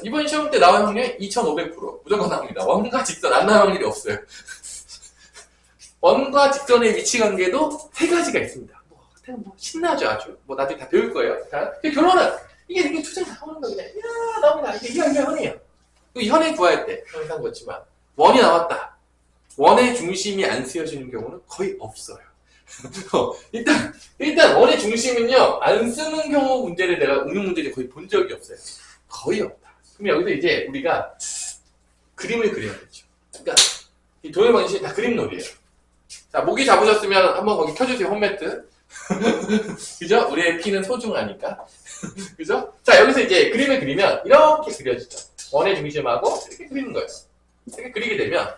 이번 시험 때 나올 확률이 2500% 무조건 나옵니다. 원과 직선 안 나올 확률이 없어요. 원과 직선의 위치 관계도 세 가지가 있습니다. 신나죠, 아주. 나중에 다 배울 거예요. 자, 결론은 이게 투정 나오는 거 그냥 나옵니다. 이게 현이에요. 현을 구할 때 항상 그렇지만 원이 나왔다. 원의 중심이 안 쓰여지는 경우는 거의 없어요. 일단 원의 중심은요 안 쓰는 경우 문제를 내가 응용 문제를 거의 본 적이 없어요. 거의 없다. 그럼 여기서 이제 우리가 그림을 그려야겠죠. 그러니까 이 도형 방식이 다 그림놀이에요. 자, 모기 잡으셨으면 한번 거기 켜주세요, 홈매트. 그죠? 우리의 피는 소중하니까. 그죠? 자, 여기서 이제 그림을 그리면 이렇게 그려지죠. 원의 중심하고 이렇게 그리는 거예요. 이렇게 그리게 되면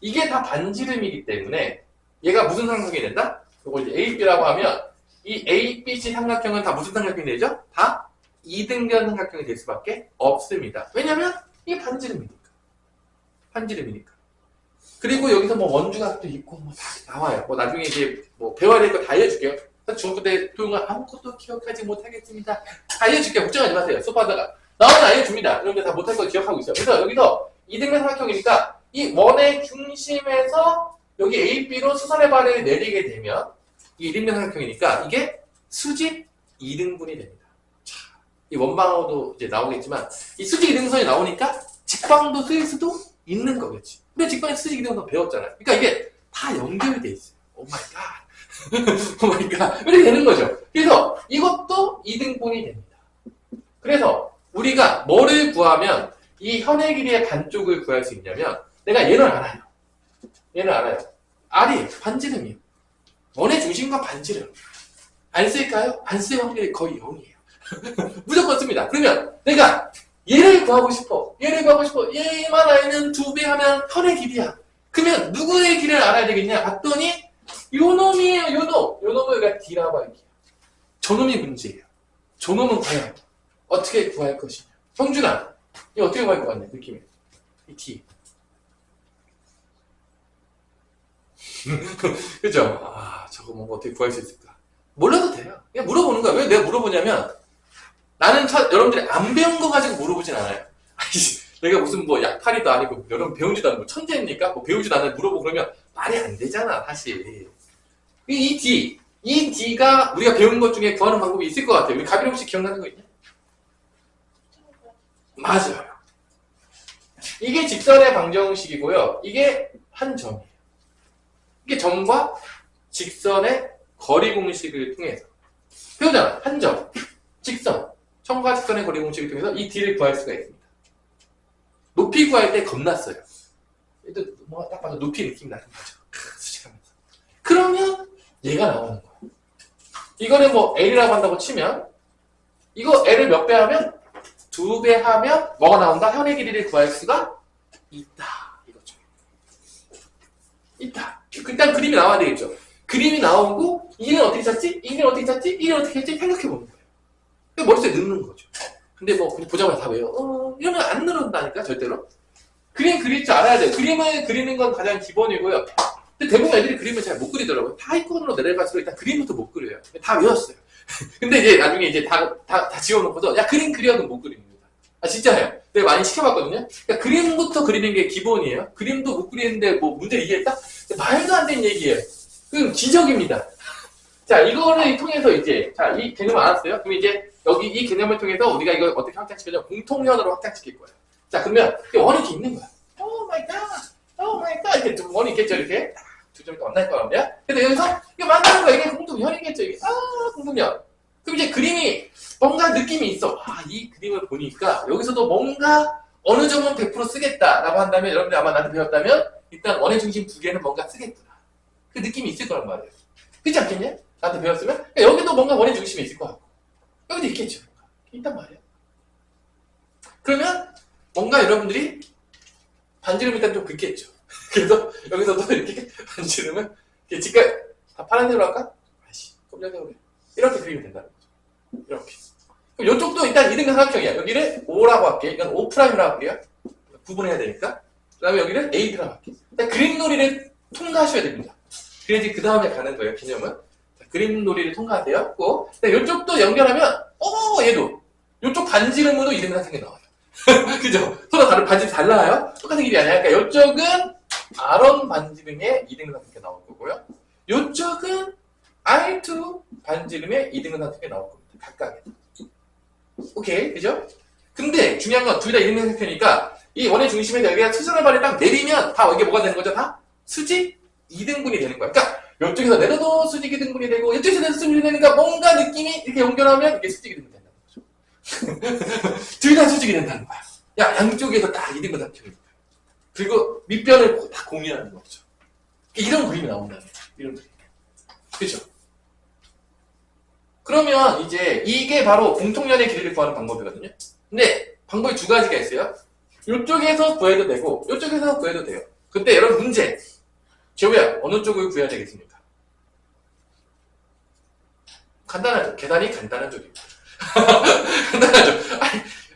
이게 다 반지름이기 때문에 얘가 무슨 삼각형이 된다? 이걸 이제 AB라고 하면 이 ABC 삼각형은 다 무슨 삼각형이 되죠? 다 이등변 삼각형이 될 수밖에 없습니다. 왜냐면 이게 반지름이니까. 반지름이니까. 그리고 여기서 원주각도 있고 다 나와요. 나중에 이제 배워야 될 거 다 알려줄게요. 중학교 때 도용을 아무것도 기억하지 못하겠습니다. 다 알려줄게요. 걱정하지 마세요. 수업하다가 나오면 알려줍니다. 여러분들 다 못할 거 기억하고 있어요. 그래서 여기서 이등변 삼각형이니까 이 원의 중심에서 여기 AB로 수선의 발을 내리게 되면 이 이등변 삼각형이니까 이게 수직 2등분이 됩니다. 자, 이 원방어도 이제 나오겠지만 이 수직 2등분이 나오니까 직방도 쓸 수도 있는 거겠지. 우리가 직방에 수직 이등분선 배웠잖아요. 그러니까 이게 다 연결이 돼 있어요. 오 마이 갓. 오 마이 갓. 이렇게 되는 거죠. 그래서 이것도 이등분이 됩니다. 그래서 우리가 뭐를 구하면 이 현의 길이의 반쪽을 구할 수 있냐면 내가 얘를 알아요. 얘를 알아요. R이 반지름이에요. 원의 중심과 반지름. 안 쓸까요? 안 쓸 확률이 거의 0이에요. 무조건 씁니다. 그러면 내가 얘를 구하고 싶어. 얘를 구하고 싶어. 얘만 R는 2배 하면 현의 길이야. 그러면 누구의 길을 알아야 되겠냐? 봤더니 요 놈이에요. 요 놈. 요 놈을 우리가 D라고 할게요. 저 놈이 문제예요. 저 놈은 과연 어떻게 구할 것이냐? 성준아, 이거 어떻게 구할 것 같냐? 느낌이. 이 D. 그죠? 아, 저거 뭔가 어떻게 구할 수 있을까? 몰라도 돼요. 그냥 물어보는 거야. 왜 내가 물어보냐면, 나는 여러분들이 안 배운 거 가지고 물어보진 않아요. 내가 무슨 뭐 약팔이도 아니고, 여러분 배운지도 않고, 천재입니까? 뭐 배우지도 않아요. 물어보고 그러면 말이 안 되잖아, 사실. 이 D가 우리가 배운 것 중에 구하는 방법이 있을 것 같아요. 우리 가빈 혹시 기억나는 거 있냐? 맞아요. 이게 직선의 방정식이고요. 이게 한 점이에요. 이게 점과 직선의 거리 공식을 통해서 배우잖아. 한 점, 직선, 점과 직선의 거리 공식을 통해서 이 D를 구할 수가 있습니다. 높이 구할 때 겁났어요. 뭔가 딱 봐도 높이 느낌이 나는 거죠. 수식하면서. 그러면 얘가 나오는 거야. 이거는 뭐 L이라고 한다고 치면 이거 L을 몇 배 하면 2배 하면 뭐가 나온다? 현의 길이를 구할 수가 있다. 이거죠. 있다. 일단 그림이 나와야 되겠죠. 그림이 나오고 이는 어떻게 찾지? 이는 어떻게 찾지? 이는 어떻게 찾지? 생각해 보는 거예요. 머릿속에 넣는 거죠. 근데 뭐 그냥 보자마자 다 외워. 이러면 안 늘어난다니까 절대로. 그림 그릴 줄 알아야 돼요. 그림을 그리는 건 가장 기본이고요. 근데 대부분 애들이 그림을 잘 못 그리더라고요. 하이콘으로 내려갈수록 일단 그림부터 못 그려요. 다 외웠어요. 근데 이제 나중에 이제 다 지워놓고서 야 그림 그려도 못 그립니다. 아 진짜예요. 내가 많이 시켜봤거든요. 그러니까 그림부터 그리는 게 기본이에요. 그림도 못 그리는데 뭐 문제 이해했다? 말도 안 되는 얘기예요. 그건 기적입니다. 자 이거를 통해서 이제 자 이 개념 알았어요? 그럼 이제 여기 이 개념을 통해서 우리가 이걸 어떻게 확장시키냐 공통현으로 확장시킬 거예요. 자 그러면 원이 이렇게 있는 거야. 오 마이 갓, 오 마이 갓 이렇게 원이 있겠죠 이렇게 두 점이 만날 거라며. 근데 여기서 이거 만나는 거야. 이게 공통현이겠죠 이게. 공통현. 그럼 이제 그림이 뭔가 느낌이 있어. 이 그림을 보니까 여기서도 뭔가 어느 점은 100% 쓰겠다라고 한다면 여러분들 아마 나한테 배웠다면 일단 원의 중심 두 개는 뭔가 쓰겠구나. 그 느낌이 있을 거란 말이에요. 그렇지 않겠냐? 나한테 배웠으면 그러니까 여기도 뭔가 원의 중심이 있을 것 같고 여기도 있겠죠. 있단 말이에요. 그러면 뭔가 여러분들이 반지름 일단 좀 긋겠죠. 그래서 여기서도 이렇게 반지름을 지금 다 파란색으로 할까? 아이씨, 검정색으로 해. 이렇게 그리면 된다는 거죠. 이렇게. 그럼 이쪽도 일단 이등분 삼각형이야. 여기를 O라고 할게. 이건 O'라고 할게요. 구분해야 되니까. 그 다음에 여기를 A'라고 할게. 그림놀이를 통과하셔야 됩니다. 그래야지 그 다음에 가는 거예요, 개념은. 자, 그림놀이를 통과하세요. 꼭. 이쪽도 연결하면, 얘도. 이쪽 반지름으로 이등분 삼각형이 나와요. 그죠? 서로 다른 반지름이 달라요? 똑같은 길이 아니야. 그러니까 이쪽은 R1 반지름의 이등분 삼각형이 나올 거고요. 이쪽은 R2 반지름의 이등분 삼각형이 나올 겁니다. 각각에. 오케이, 그죠? 근데 중요한 건 둘 다 이등분 삼각형이니까 이 원의 중심에 여기가 수선의 발이 딱 내리면 다 이게 뭐가 되는 거죠? 다 수직 2등분이 되는 거야. 그러니까 이쪽에서 내려도 수직 2등분이 되고 이쪽에서 내려도 수직 2등분이 되니까 뭔가 느낌이 이렇게 연결하면 이게 수직 2등분이 된다는 거죠. 둘 다 수직이 된다는 거야. 야, 양쪽에서 딱 2등분 삼각형이 그리고 밑변을 다 공유하는 거죠. 이런 그림이 나온다는 거야. 이런 그림. 그죠? 그러면 이제 이게 바로 공통연의 길이를 구하는 방법이거든요. 근데 방법이 두 가지가 있어요. 이쪽에서 구해도 되고 이쪽에서 구해도 돼요. 그때 여러분 문제. 재호야, 어느 쪽을 구해야 되겠습니까? 간단하죠. 계산이 간단한 쪽입니다. 간단하죠.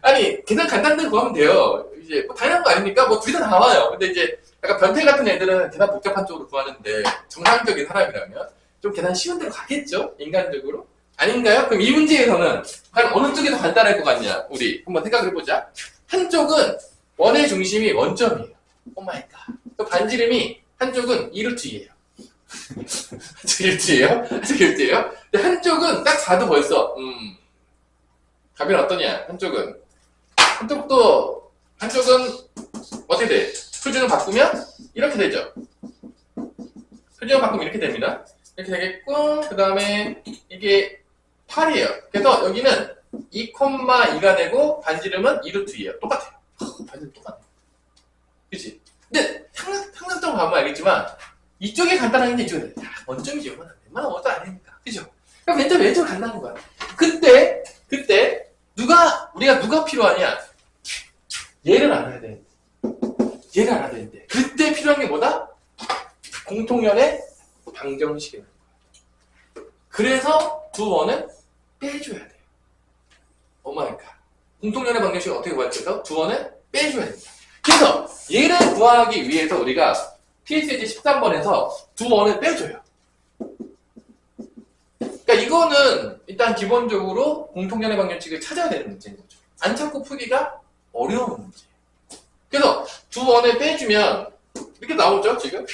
아니 계산 간단한 데 구하면 돼요. 이제 뭐 당연한 거 아닙니까? 뭐 둘 다 나와요. 근데 이제 약간 변태 같은 애들은 계산 복잡한 쪽으로 구하는데 정상적인 사람이라면 좀 계산 쉬운 데로 가겠죠? 인간적으로. 아닌가요? 그럼 이 문제에서는 과연 어느 쪽이 더 간단할 것 같냐? 우리 한번 생각을 해보자. 한쪽은 원의 중심이 원점이에요. 오마이갓. 또 반지름이 한쪽은 2루트예요. 한쪽 1루트예요? 한쪽 1루트예요? 근데 한쪽은 딱 4도 벌써 가면 어떠냐? 한쪽은 어떻게 돼? 표준을 바꾸면 이렇게 되죠. 표준을 바꾸면 이렇게 됩니다. 이렇게 되겠고, 그 다음에 이게 8이에요. 그래서 여기는 2,2가 되고 반지름은 2루트예요. 똑같아요. 반지름 똑같네. 그치? 근데 상상적으로 가면 알겠지만 이쪽이 간단한데 이쪽이 원점이지 웬만한 원도 아니니까. 그죠? 그럼 왼쪽 간다는 거야. 그때 우리가 누가 필요하냐? 얘를 알아야 돼. 얘를 알아야 되는데 그때 필요한 게 뭐다? 공통연의 방정식이라는 거야. 그래서 두 원은 빼줘야 돼요. 오마이갓. 공통연의 방정식을 어떻게 구할까요? 두 원은 빼줘야 됩니다. 그래서 얘를 구하기 위해서 우리가 PSG 13번에서 두 원을 빼줘요. 그러니까 이거는 일단 기본적으로 공통연의 방정식을 찾아야 되는 문제인 거죠. 안 찾고 풀기가 어려운 문제예요. 그래서 두 원을 빼주면 이렇게 나오죠, 지금?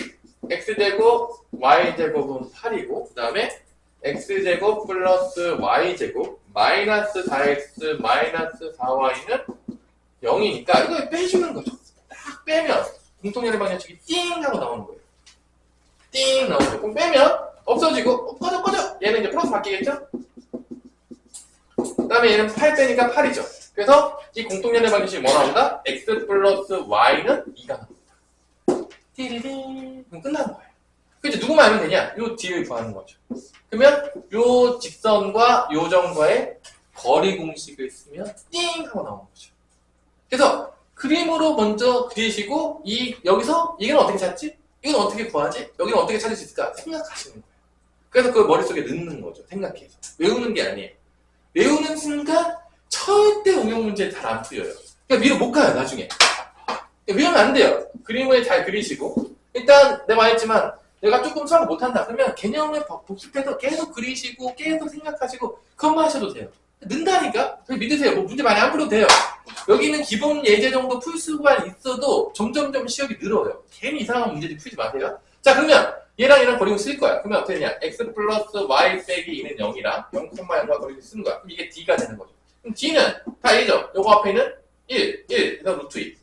x제곱, y제곱은 8이고, 그 다음에 x제곱 플러스 y제곱, 마이너스 4x, 마이너스 4y는 0이니까 이걸 빼주는 거죠. 딱 빼면 공통연의 방정식이 띵 하고 나오는 거예요. 띵 나오는 거예요. 그럼 빼면 없어지고, 꺼져! 얘는 이제 플러스 바뀌겠죠? 그 다음에 얘는 8 빼니까 8이죠. 그래서 이 공통연의 방정식이 뭐 나온다? x 플러스 y는 2가 나옵니다. 띠리리. 그럼 끝나는 거예요. 그럼 이제 누구만 알면 되냐? 요 뒤를 구하는 거죠. 그러면 요 직선과 요 점과의 거리 공식을 쓰면 띵 하고 나오는 거죠. 그래서 그림으로 먼저 그리시고 여기서 이건 어떻게 찾지? 이건 어떻게 구하지? 여기는 어떻게 찾을 수 있을까? 생각하시는 거예요. 그래서 그걸 머릿속에 넣는 거죠. 생각해서. 외우는 게 아니에요. 외우는 순간 절대 응용 문제 잘 안 풀려요. 그러니까 위로 못 가요, 나중에. 외우면 안 돼요. 그림을 잘 그리시고. 일단 내가 말했지만 내가 조금 수학을 못한다. 그러면 개념을 복습해서 계속 그리시고 계속 생각하시고 그것만 하셔도 돼요. 는다니까? 믿으세요. 뭐 문제 많이 안 풀어도 돼요. 여기는 기본 예제 정도 풀 수가 있어도 점점점 시험이 늘어요. 괜히 이상한 문제들 풀지 마세요. 자, 그러면 얘랑 거리를 쓸 거야. 그러면 어떻게 되냐? x 플러스 y 빼기 2는 0이랑 0,0과 거리를 쓰는 거야. 그럼 이게 d가 되는 거죠. 그럼 d는 다 1죠. 요거 앞에 있는 1, 그래서 루트 2.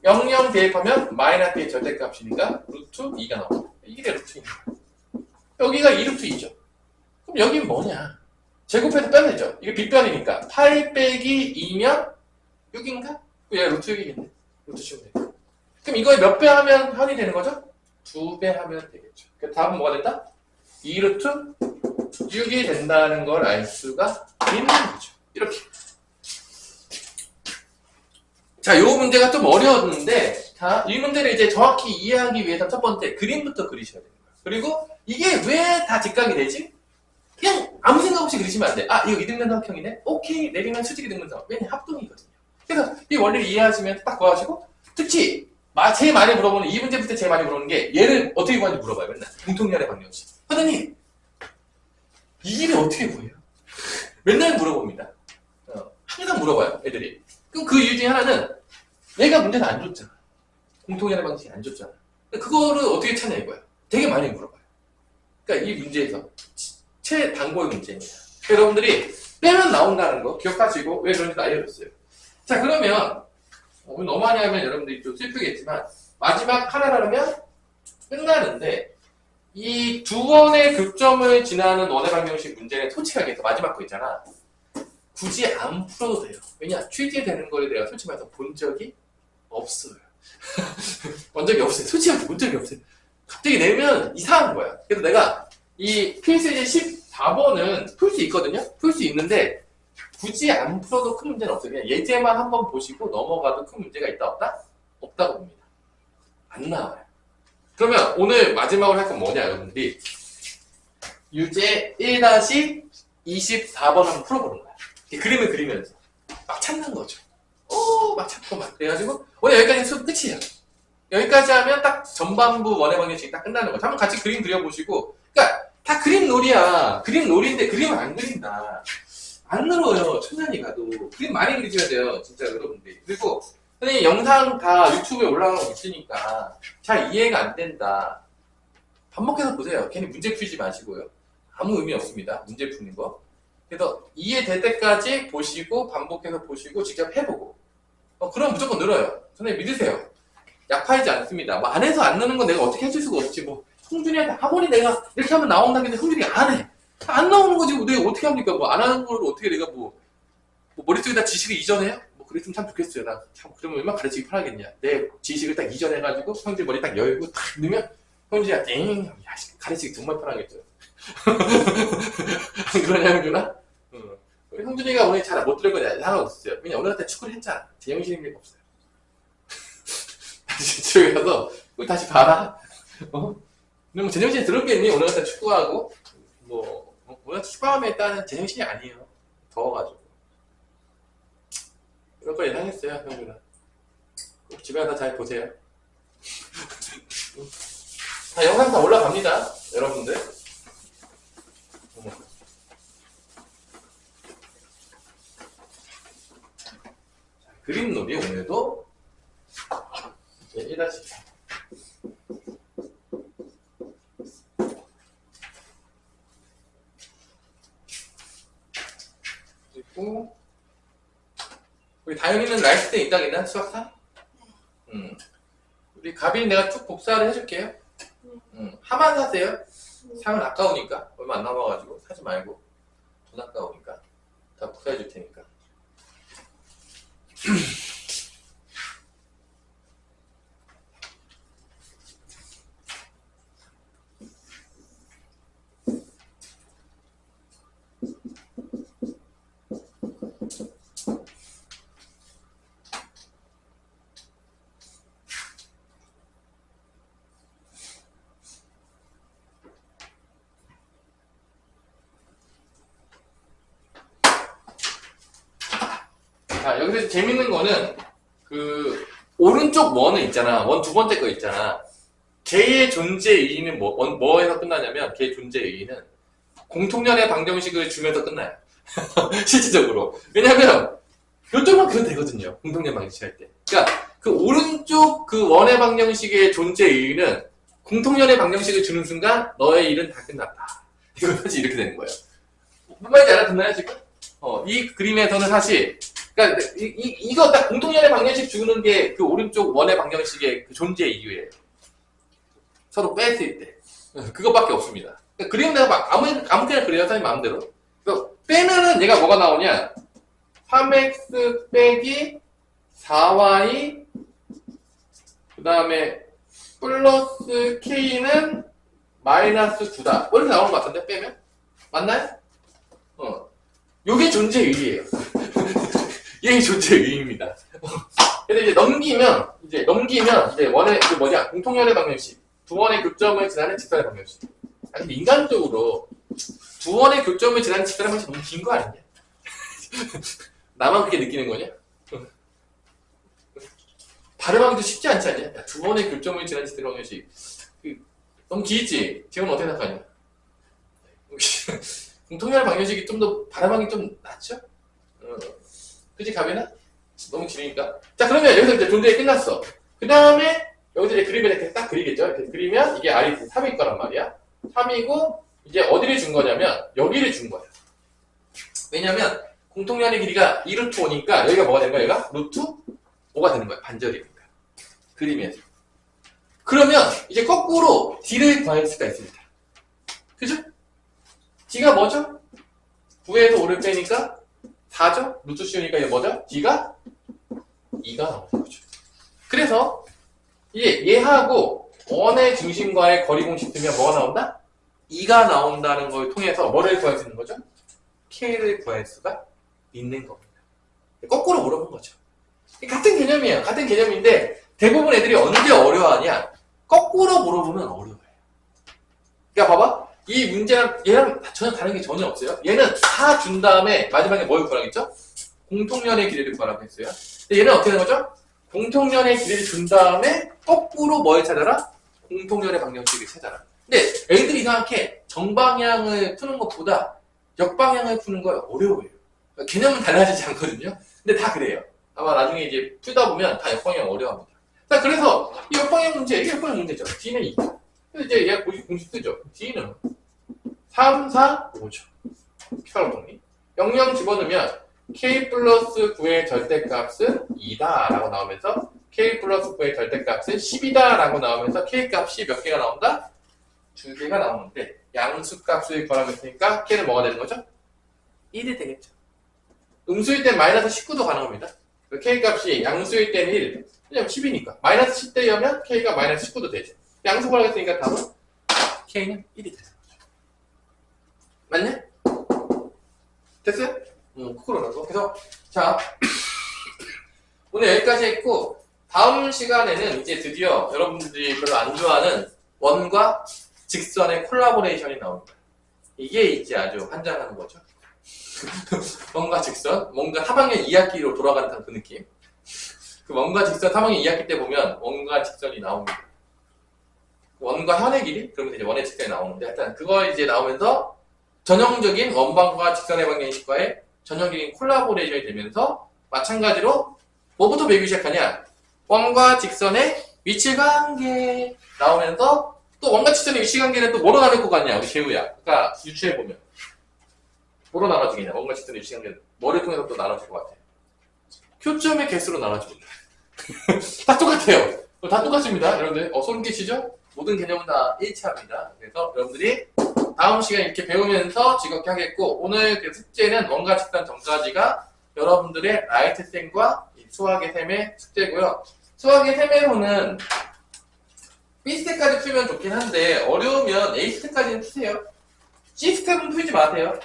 0 대입하면 마이너스 1 절대값이니까 루트 2가 나옵니다. 이게 루트 2입니다. 여기가 2루트 2죠. 그럼 여긴 뭐냐? 제곱해서 빼면 되죠. 이게 빗변이니까 8 빼기 2면 6인가? 얘가 루트 6이겠네. 루트 10이네. 그럼 이거에 몇 배 하면 현이 되는 거죠? 2배 하면 되겠죠. 그 다음은 뭐가 된다? 2루트 6이 된다는 걸 알 수가 있는 거죠. 이렇게. 자, 요 문제가 좀 어려웠는데, 자, 이 문제를 이제 정확히 이해하기 위해서 첫 번째 그림부터 그리셔야 됩니다. 그리고 이게 왜 다 직각이 되지? 그냥 아무 생각 없이 그리시면 안 돼. 아, 이거 이등변삼각형이네? 오케이, 내리면 수직이 등분삼. 왜냐면 합동이거든요. 그래서 이 원리를 이해하시면 딱 구하시고, 특히 제일 많이 물어보는, 이 문제부터 제일 많이 물어보는 게 얘를 어떻게 구하는지 물어봐요. 맨날. 공통연의 방정식. 선생님, 이 길을 어떻게 구해요? 맨날 물어봅니다. 항상 물어봐요, 애들이. 그럼 그 이유 중에 하나는 내가 문제는 안 줬잖아. 공통연의 방식이 안 줬잖아. 그거를 어떻게 찾냐 이거야. 되게 많이 물어봐요. 그러니까 이 문제에서 최단고의 문제입니다. 여러분들이 빼면 나온다는 거 기억하시고 왜 그런지 알려줬어요. 자, 그러면 너무 많이 하면 여러분들이 좀 슬프겠지만 마지막 하나를 하면 끝나는데 이 두 원의 교점을 지나는 원의 방정식 문제는 솔직하게 해서 마지막 거 있잖아. 굳이 안 풀어도 돼요. 왜냐? 출제되는 거에 내가 솔직히 말해서 본 적이 없어요. 본 적이 없어요. 솔직히 본 적이 없어요. 갑자기 내면 이상한 거야. 그래서 내가 이 PSG 14번은 풀 수 있거든요? 풀 수 있는데 굳이 안 풀어도 큰 문제는 없어요. 그냥 예제만 한번 보시고 넘어가도 큰 문제가 있다 없다? 없다고 봅니다. 안 나와요. 그러면 오늘 마지막으로 할 건 뭐냐 여러분들이 유제 1-24번 한번 풀어보는 거야. 그림을 그리면서 막 찾는 거죠. 막 찾고 막 그래가지고 오늘 여기까지 수업 끝이에요. 여기까지 하면 딱 전반부 원의 방정식이 딱 끝나는 거죠. 한번 같이 그림 그려보시고 그러니까 다 그림 놀이야. 그림 놀이인데 그림을 안 그린다. 안 늘어요. 천천히 가도. 그림 많이 그리셔야 돼요. 진짜 여러분들이. 그리고 선생님 영상 다 유튜브에 올라가고 있으니까 잘 이해가 안 된다. 반복해서 보세요. 괜히 문제 풀지 마시고요. 아무 의미 없습니다. 문제 푸는 거. 그래서 이해될 때까지 보시고 반복해서 보시고 직접 해보고 그럼 무조건 늘어요. 선생님 믿으세요. 약하지 않습니다. 뭐 안 해서 안 넣는 건 내가 어떻게 해줄 수가 없지. 뭐 형준이한테 아무리 내가 이렇게 하면 나온다는데 형준이 안 해. 안 나오는 거지. 뭐 내가 어떻게 합니까? 뭐 안 하는 걸 어떻게 내가 뭐 머릿속에다 지식을 이전해요? 뭐 그랬으면 참 좋겠어요. 나 참 그러면 얼마나 가르치기 편하겠냐. 내 지식을 딱 이전해가지고 형준 머리 딱 열고 딱 넣으면 형준이가 땡 가르치기 정말 편하겠죠. 그러냐 형준아? 우리 형준이가 오늘 잘 못 들은 거 상관없어요. 왜냐 오늘한테 축구를 했잖아. 제정신이 없어요. 다시 집에 가서 다시 봐라. 뭐 제정신이 들었겠니? 오늘한테 축구하고 뭐 오늘 축구하면 일단은 제정신이 아니에요. 더워가지고 그런 거 예상했어요 형준아. 꼭 집에 가서 잘 보세요. 다 영상 다 올라갑니다 여러분들. 그림놀이 오늘도 1-2 그리고 우리 다현이는 라이트 때 있다겠나? 수학사? 우리 가빈이 내가 쭉 복사를 해줄게요. 하만 사세요. 사면 아까우니까 얼마 안 남아가지고 사지 말고 돈 아까우니까 다 복사해줄 테니까. 자, 여기서 재밌는 거는 그 오른쪽 원은 있잖아. 원 두 번째 거 있잖아. 걔의 존재 의의는 뭐에서 끝나냐면 걔의 존재 의의는 공통연의 방정식을 주면서 끝나요. 실질적으로. 왜냐면 요쪽만 그래도 되거든요. 공통연 방정식 할 때. 그러니까 그 오른쪽 그 원의 방정식의 존재 의의는 공통연의 방정식을 주는 순간 너의 일은 다 끝났다. 이거 사실 이렇게 되는 거예요. 무슨 말인지 알아듣나요 지금? 이 그림에서는 사실 그러니까 이거 딱 공통연의 방정식 주는 게 그 오른쪽 원의 방정식의 그 존재 이유예요. 서로 뺐을 때 그것밖에 없습니다. 그러니까 그림 내가 막 아무데나 그래요 사장님 마음대로. 그래서 빼면은 얘가 뭐가 나오냐? 3x 빼기 4y 그 다음에 플러스 k는 마이너스 9다. 이렇게 나오는 것 같은데 빼면? 맞나요? 요게 존재 의의예요. 얘가 존재 의의입니다. 근데 이제 넘기면 이제 원의 그 뭐냐 공통연의 방정식 두 원의 교점을 지나는 직선의 방정식. 아니 인간적으로 두 원의 교점을 지나는 직선의 방정식 너무 긴 거 아니냐? 나만 그렇게 느끼는 거냐? 발음하기도 쉽지 않지 않냐? 야, 두 원의 교점을 지나는 직선의 방정식 너무 길지? 지금 어떻게 생각하냐? 공통연의 방정식이 좀 더 발음하기 좀 낫죠? 그치 가면은? 너무 길으니까. 자 그러면 여기서 이제 존재가 끝났어. 그 다음에 여기서 이제 그림을 이렇게 딱 그리겠죠. 이렇게 그리면 이게 r이 3일 거란 말이야. 3이고 이제 어디를 준 거냐면 여기를 준 거야. 왜냐면 공통연의 길이가 2루트 5니까 여기가 뭐가 되는 거야? 여기가 루트 5가 되는 거야. 반절이니까. 그림에서. 그러면 이제 거꾸로 d를 구할 수가 있습니다. 그죠? d가 뭐죠? 9에서 5를 빼니까 4죠? 루트 씌우니까 이게 뭐죠? d가 2가 나오는 거죠. 그래서 이게 얘하고 원의 중심과의 거리 공식 쓰면 뭐가 나온다? 2가 나온다는 걸 통해서 뭐를 구할 수 있는 거죠? k를 구할 수가 있는 겁니다. 거꾸로 물어본 거죠. 같은 개념이에요. 같은 개념인데 대부분 애들이 언제 어려워하냐? 거꾸로 물어보면 어려워요. 그러니까 봐봐. 이 문제랑 얘랑 전혀 다른 게 전혀 없어요. 얘는 다 준 다음에 마지막에 뭘 구하라겠죠? 공통연의 길이를 구하라고 했어요. 근데 얘는 어떻게 되는 거죠? 공통연의 길이를 준 다음에 거꾸로 뭘 찾아라? 공통연의 방정식을 찾아라. 근데 애들이 이상하게 정방향을 푸는 것보다 역방향을 푸는 걸 어려워해요. 그러니까 개념은 달라지지 않거든요. 근데 다 그래요. 아마 나중에 이제 풀다 보면 다 역방향 어려워합니다. 자, 그래서 이 역방향 문제, 이게 역방향 문제죠. D는 2. 그래서 이제 얘가 공식 쓰죠. D는 3, 4, 5죠. 피타고라 정리. 0, 0 집어넣으면 K 플러스 9의 절대값은 2다 라고 나오면서 k 플러스 9의 절대값은 10이다라고 나오면서 k 값이 몇 개가 나온다? 2개가 나오는데 양수값을 구하겠으니까 k는 뭐가 되는 거죠? 1이 되겠죠. 음수일 땐 마이너스 19도 가능합니다. k 값이 양수일 때는 1, 왜냐면 10이니까 마이너스 10대여면 k가 마이너스 19도 되죠. 양수 구하겠으니까 답은 k는 1이 되는 거죠. 맞냐? 됐어요? 그러라고. 그래서 자 오늘 여기까지 했고 다음 시간에는 이제 드디어 여러분들이 별로 안 좋아하는 원과 직선의 콜라보레이션이 나옵니다. 이게 이제 아주 환장하는 거죠. 원과 직선, 뭔가 3학년 2학기로 돌아가는 듯한 그 느낌. 그 원과 직선 3학년 2학기 때 보면 원과 직선이 나옵니다. 원과 현의 길이? 그러면 이제 원의 직선이 나오는데 일단 그거 이제 나오면서 전형적인 원방과 직선의 방정식과의 전형적인 콜라보레이션이 되면서 마찬가지로 뭐부터 배우기 시작하냐? 원과 직선의 위치관계 나오면서 또 원과 직선의 위치관계는 또 뭐로 나눌 것 같냐? 우리 재우야. 그러니까 유추해보면 뭐로 나눠지겠냐? 원과 직선의 위치관계는 뭐를 통해서 또 나눠질 것 같아? 표점의 개수로 나눠집니다. 다 똑같아요. 다 똑같습니다. 여러분들 소름 끼치죠? 모든 개념은 다 일치합니다. 그래서 여러분들이 다음 시간에 이렇게 배우면서 즐겁게 하겠고 오늘 그 숙제는 원과 직선 전까지가 여러분들의 라이트 셈과 수학의 셈의 숙제고요. 수학의 셈으로는 B스텝까지 풀면 좋긴 한데 어려우면 A스텝까지는 푸세요. C스텝은 풀지 마세요.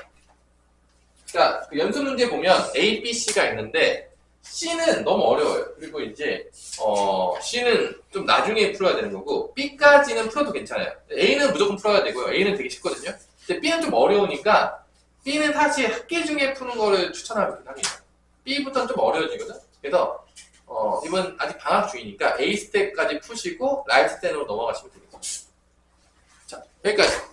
그러니까 그 연습 문제 보면 A, B, C가 있는데 C는 너무 어려워요. 그리고 이제 C는 좀 나중에 풀어야 되는 거고 B까지는 풀어도 괜찮아요. A는 무조건 풀어야 되고요. A는 되게 쉽거든요. 근데 B는 좀 어려우니까 B는 사실 학기 중에 푸는 거를 추천하긴 합니다. B부터는 좀 어려워지거든. 그래서 이번 아직 방학 중이니까 A 스텝까지 푸시고 라이트 스텝으로 넘어가시면 되겠습니다. 자, 여기까지.